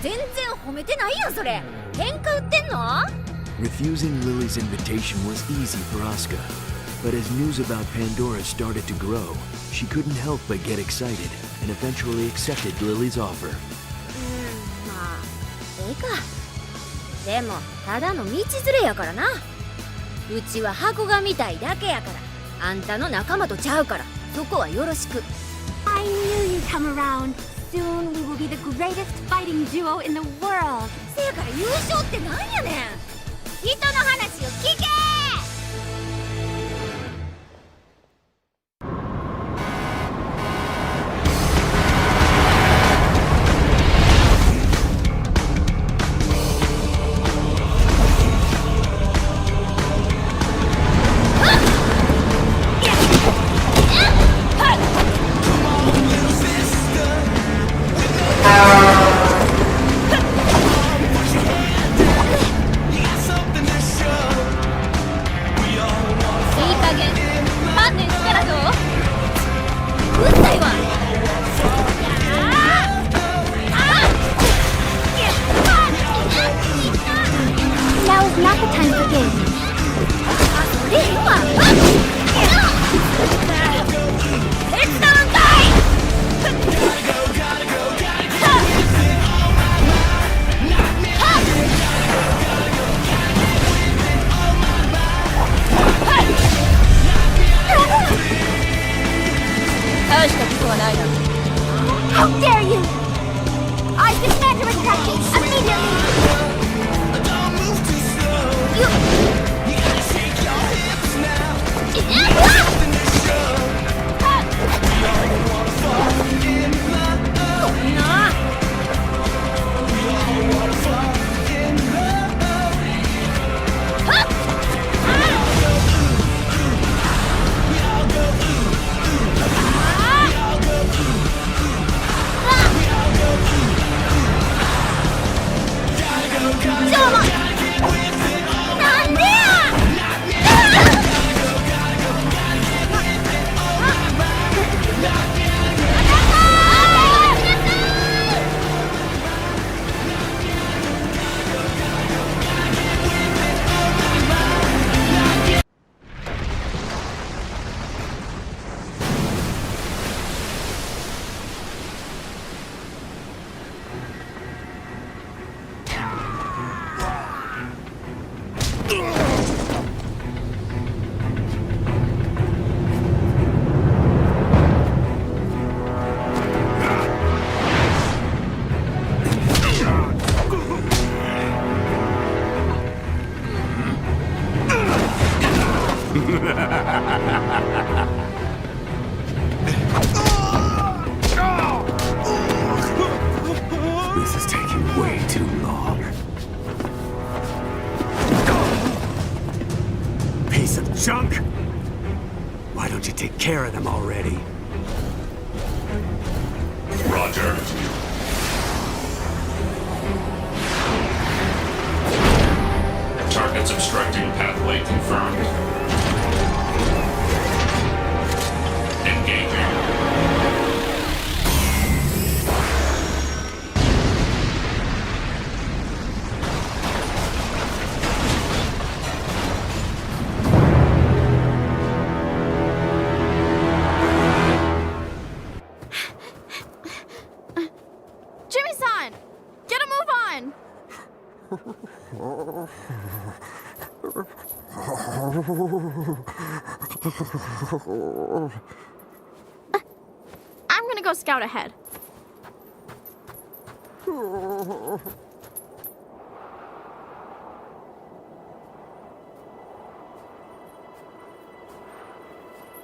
全然褒めてないやんそれ喧嘩売ってんの
Refusing Lily's invitation was easy for Asuka, but as news about Pandora started to grow, she couldn't help but get excited and eventually accepted Lily's offer.
まあええかでもただの道連れやからなうちは箱が見たいだけやからあんたの仲間とちゃうからそこはよろしく
I knew you'd come around. Soon we will be the greatest fighting duo in the world.
せやから優勝ってなんやねん人の話を聞け
This is taking way too long. Piece of junk! Why don't you take care of them already?
Roger. Target's obstructing pathway confirmed. Engaging.
Jimmy-san! Get a move on! I'm gonna go scout ahead.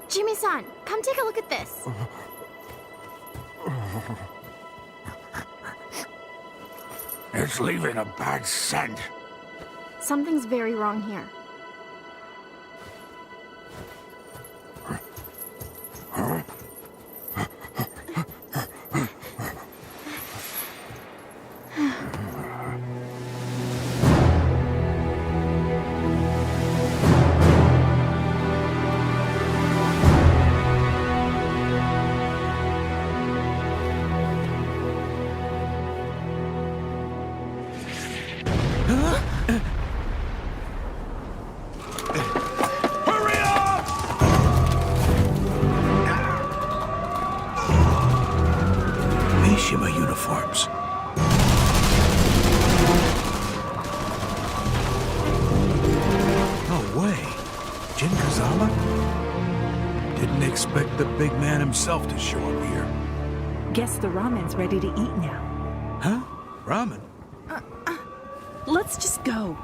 Jimmy-san, come take a look at this.
It's leaving a bad scent.
Something's very wrong here.
Mishima uniforms. No way. Jin Kazama? Didn't expect the big man himself to show up here.
Guess the ramen's ready to eat now.
Huh? Ramen?
Let's just go.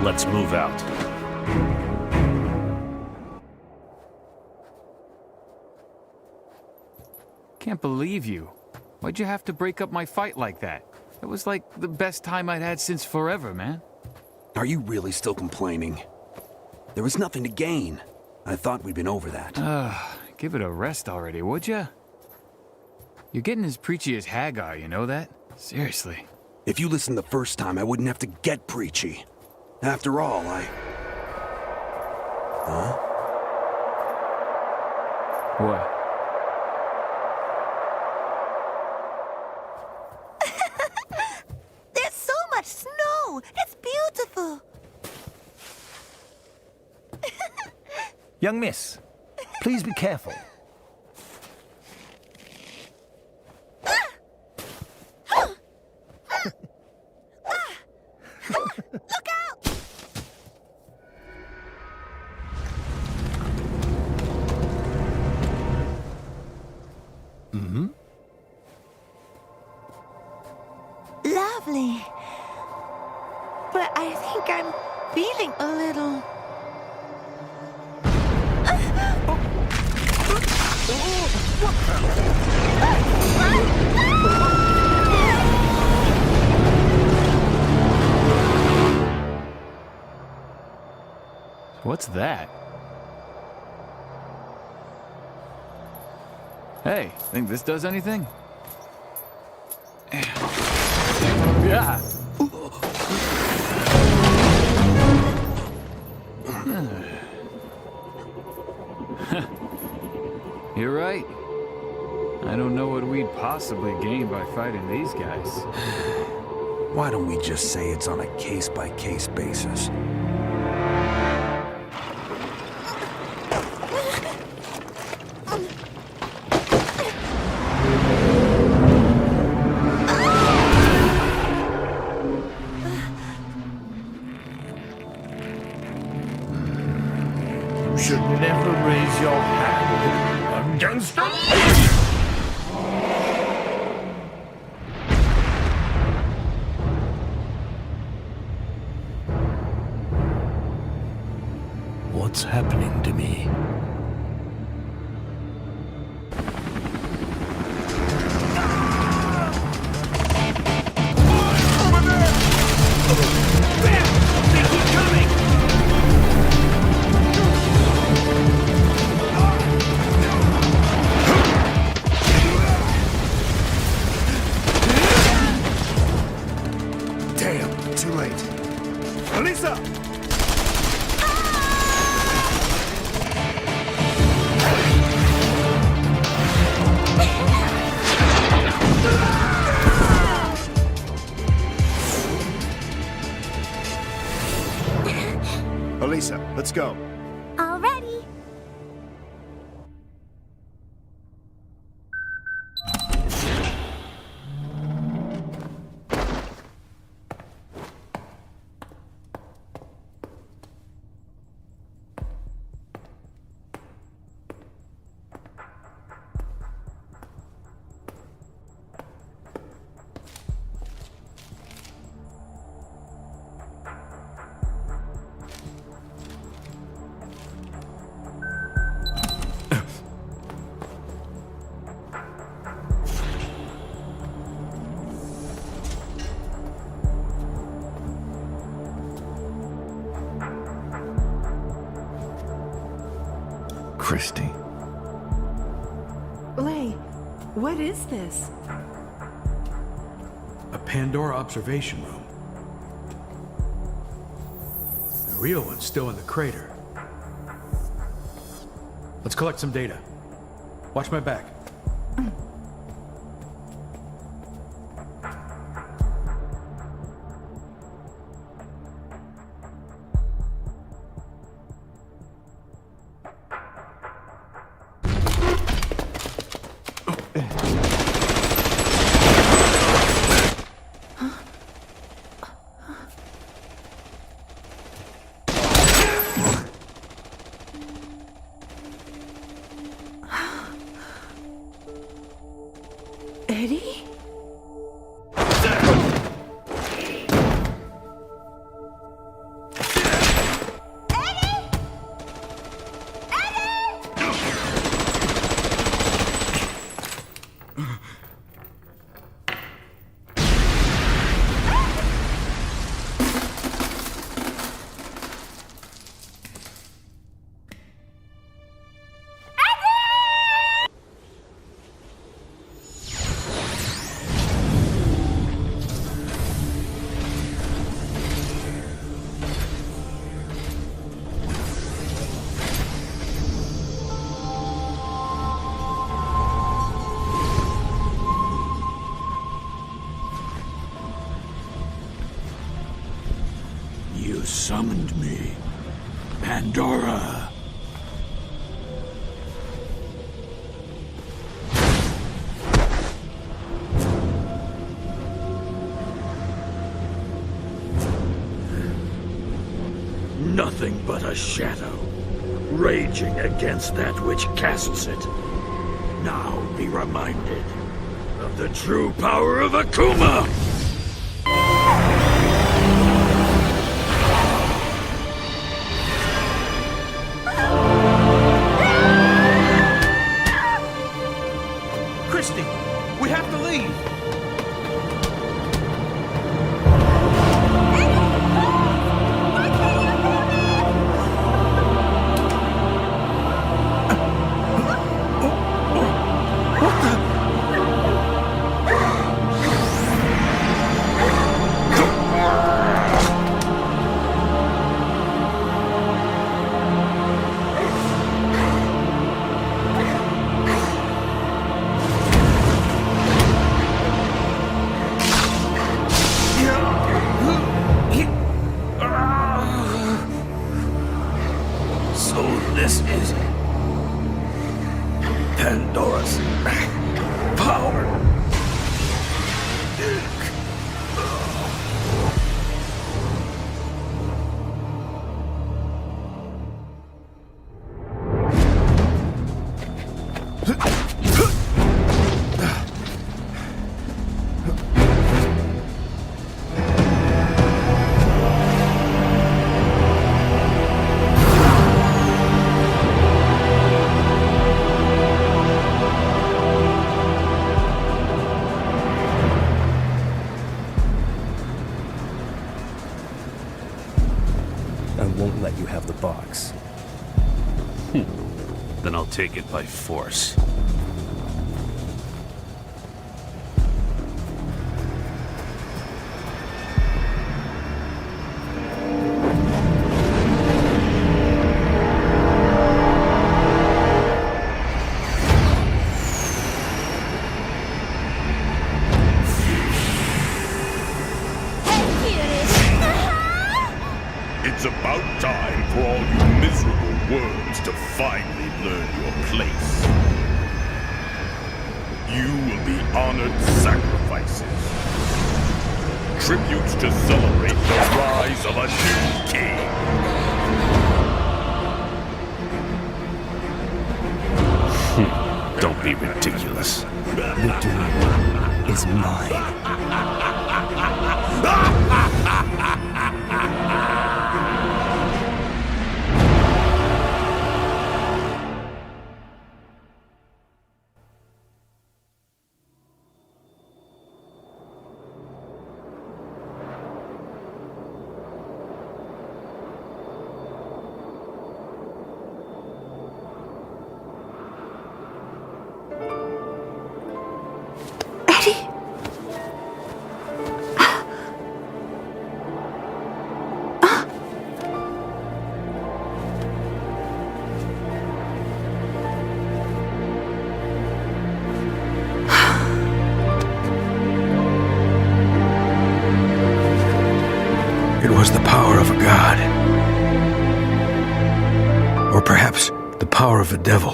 Let's move out.
Can't believe you. Why'd you have to break up my fight like that? It was like the best time I'd had since forever, man.
Are you really still complaining? There was nothing to gain. I thought we'd been over that.
Give it a rest already, would ya? You're getting as preachy as Hagar, you know that? Seriously.
If you listened the first time, I wouldn't have to get preachy. After all, Huh?
What?
There's so much snow! It's beautiful!
Young miss, please be careful.
Look out!
Mm-hmm.
Lovely. But I think I'm feeling a little...
What's that? Hey, think this does anything? Yeah. You're right. I don't know what we'd possibly gain by fighting these guys.
Why don't we just say it's on a case-by-case basis?
You should never raise your hand against a lady!
what's happening to me.
Damn, too late. Elisa! Elisa, let's go.
Already.
Christy.
Lay, what is this?
A Pandora observation room. The real one's still in the crater. Let's collect some data. Watch my back.
Eddie?
You summoned me, Pandora.
Nothing but a shadow, raging against that which casts it. Now be reminded of the true power of Akuma!
Christy, we have to leave.
take it by force.
It's about time for all you miserable worms to finally learn your place. You will be honored sacrifices. Tributes to celebrate the rise of a new king.
Don't be ridiculous.
Victory is mine.
It was the power of a god. Or perhaps the power of a devil.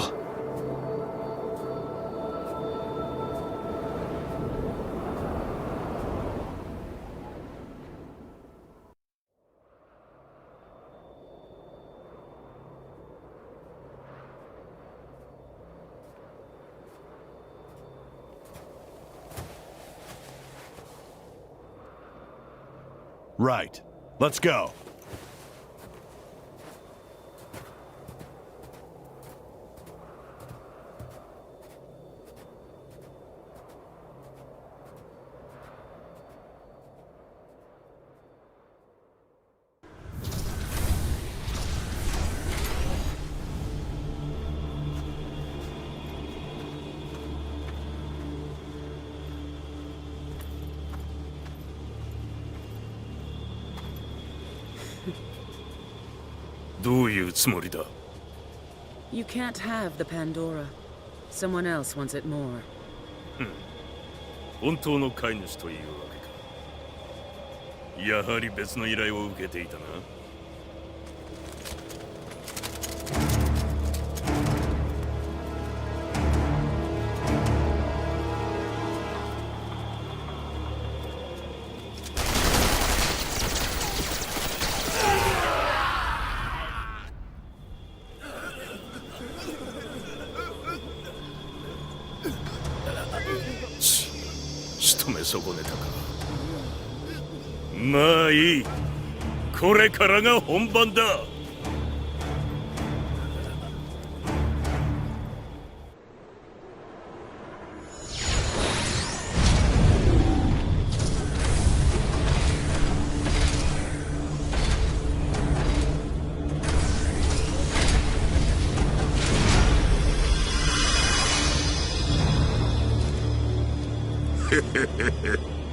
Right. Let's go.
You can't have the Pandora. Someone else wants it more.
本当の飼い主というわけか。やはり別の依頼を受けていたな。仕留め損ねたか。まあいい。これからが本番だ。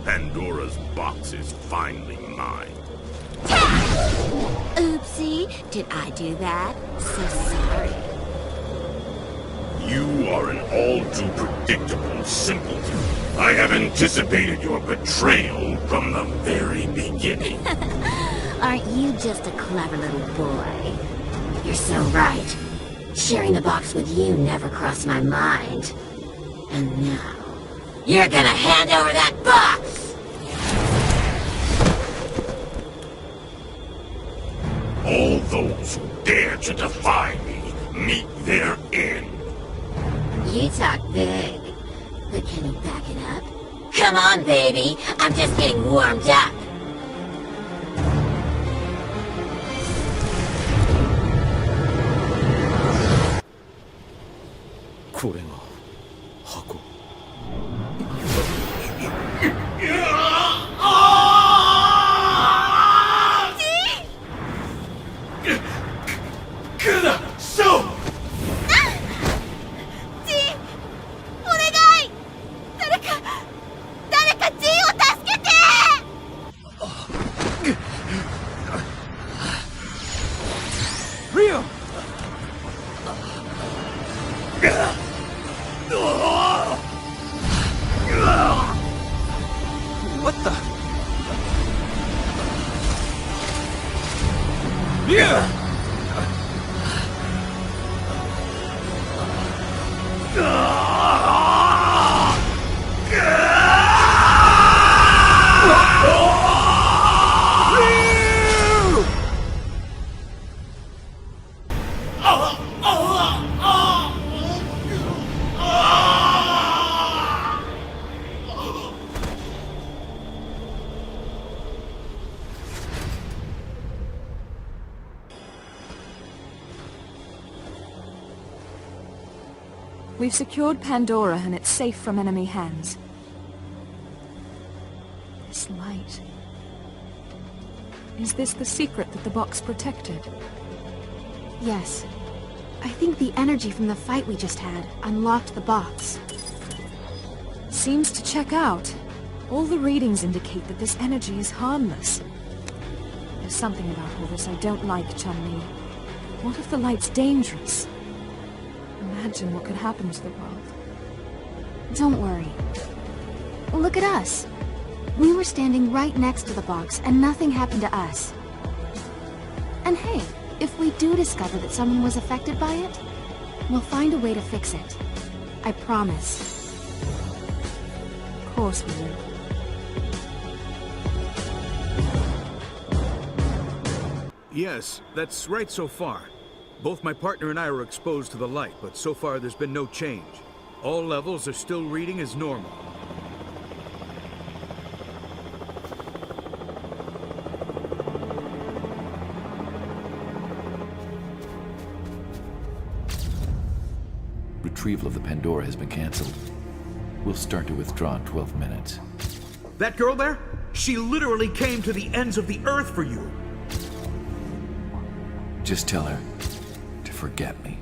Pandora's box is finally mine.
Oopsie, did I do that? So sorry.
You are an all too predictable simpleton. I have anticipated your betrayal from the very beginning.
Aren't you just a clever little boy? You're so right. Sharing the box with you never crossed my mind. And now, you're gonna hand over that box!
All those who dare to defy me meet their end.
You talk big, but can you back it up? Come on, baby! I'm just getting warmed up!
We've secured Pandora and it's safe from enemy hands. This light... Is this the secret that the box protected?
Yes. I think the energy from the fight we just had unlocked the box.
Seems to check out. All the readings indicate that this energy is harmless. There's something about all this I don't like, Chun-Li. What if the light's dangerous? Imagine what could happen to the world.
Don't worry. Look at us. We were standing right next to the box, and nothing happened to us. And hey, if we do discover that someone was affected by it, we'll find a way to fix it. I promise.
Of course we will.
Yes, that's right so far. Both my partner and I were exposed to the light, but so far there's been no change. All levels are still reading as normal.
Retrieval of the Pandora has been cancelled. We'll start to withdraw in 12 minutes.
That girl there? She literally came to the ends of the earth for you.
Just tell her to forget me.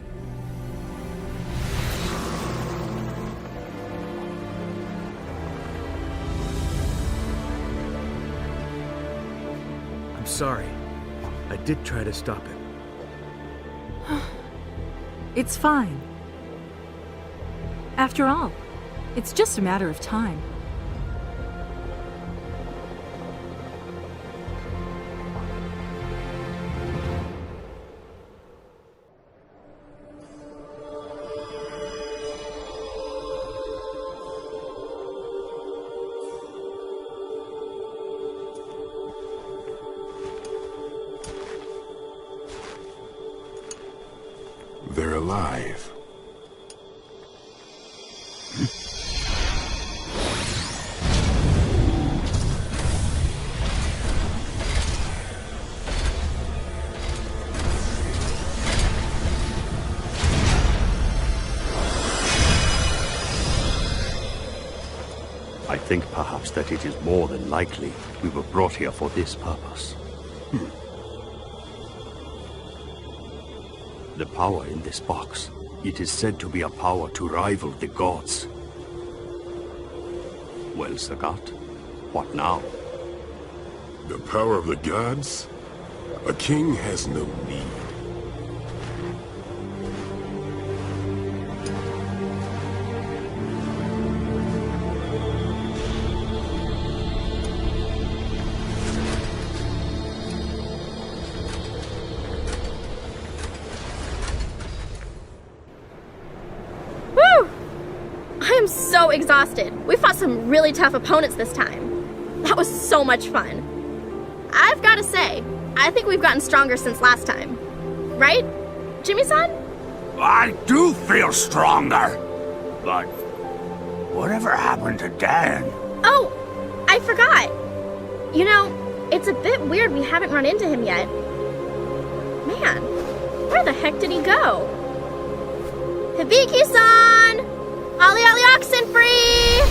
I'm sorry. I did try to stop it.
It's fine. After all, it's just a matter of time.
They're alive.
I think perhaps that it is more than likely we were brought here for this purpose. The power in this box, it is said to be a power to rival the gods. Well, Sagat, what now?
The power of the gods? A king has no need.
I'm so exhausted. We fought some really tough opponents this time. That was so much fun. I've got to say, I think we've gotten stronger since last time. Right, Jimmy-san?
I do feel stronger. But whatever happened to Dan?
Oh, I forgot. You know, it's a bit weird we haven't run into him yet. Man, where the heck did he go? Hibiki-san! Ollie Ollie oxen free!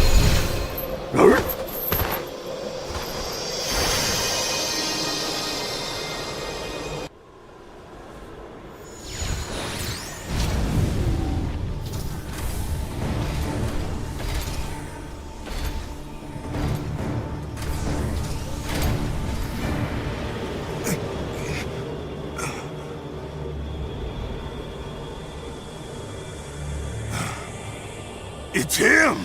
It's him!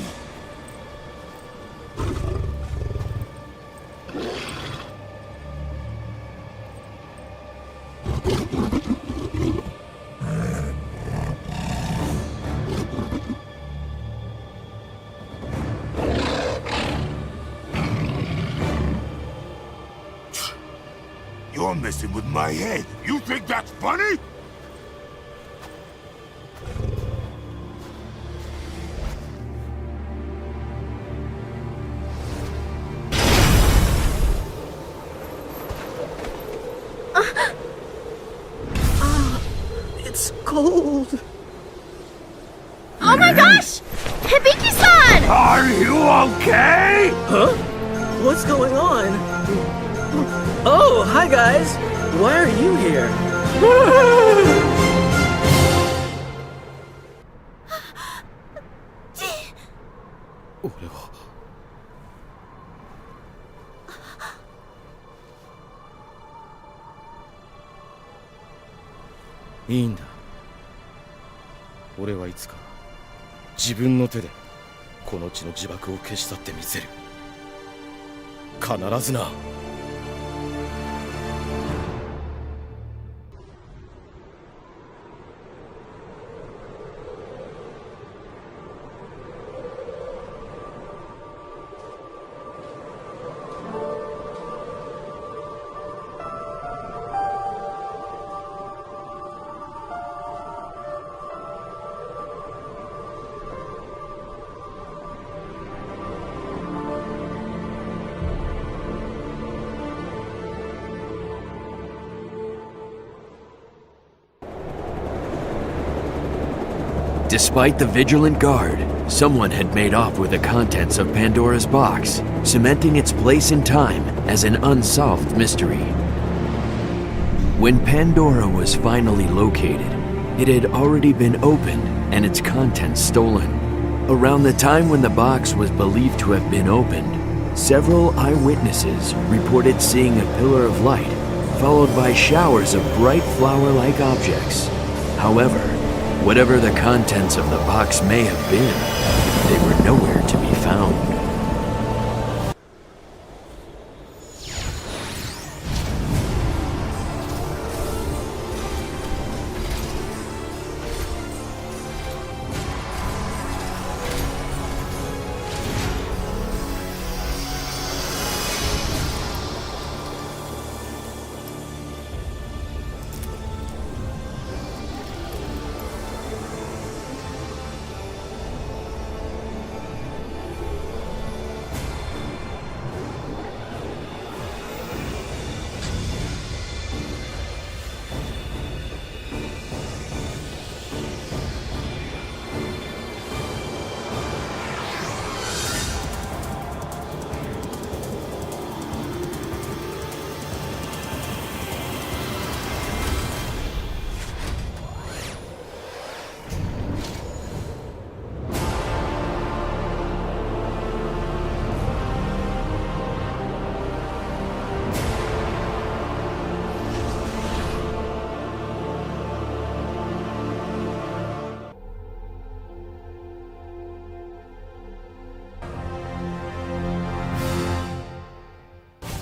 You're messing with my head. You think that's funny?
It's cold.
Oh my god! gosh! Hibiki-san!
Are you okay?
Huh? What's going on? Oh, hi guys! Why are you here?
俺は
いいんだ。俺はいつか自分の手でこの地の呪縛を消し去ってみせる。必ずな。
Despite the vigilant guard, someone had made off with the contents of Pandora's box, cementing its place in time as an unsolved mystery. When Pandora was finally located, it had already been opened and its contents stolen. Around the time when the box was believed to have been opened, several eyewitnesses reported seeing a pillar of light, followed by showers of bright flower-like objects. However, whatever the contents of the box may have been, they were nowhere to be found.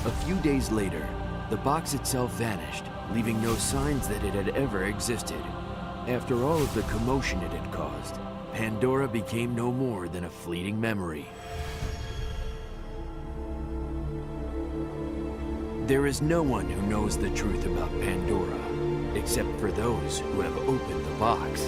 A few days later, the box itself vanished, leaving no signs that it had ever existed. After all of the commotion it had caused, Pandora became no more than a fleeting memory. There is no one who knows the truth about Pandora, except for those who have opened the box.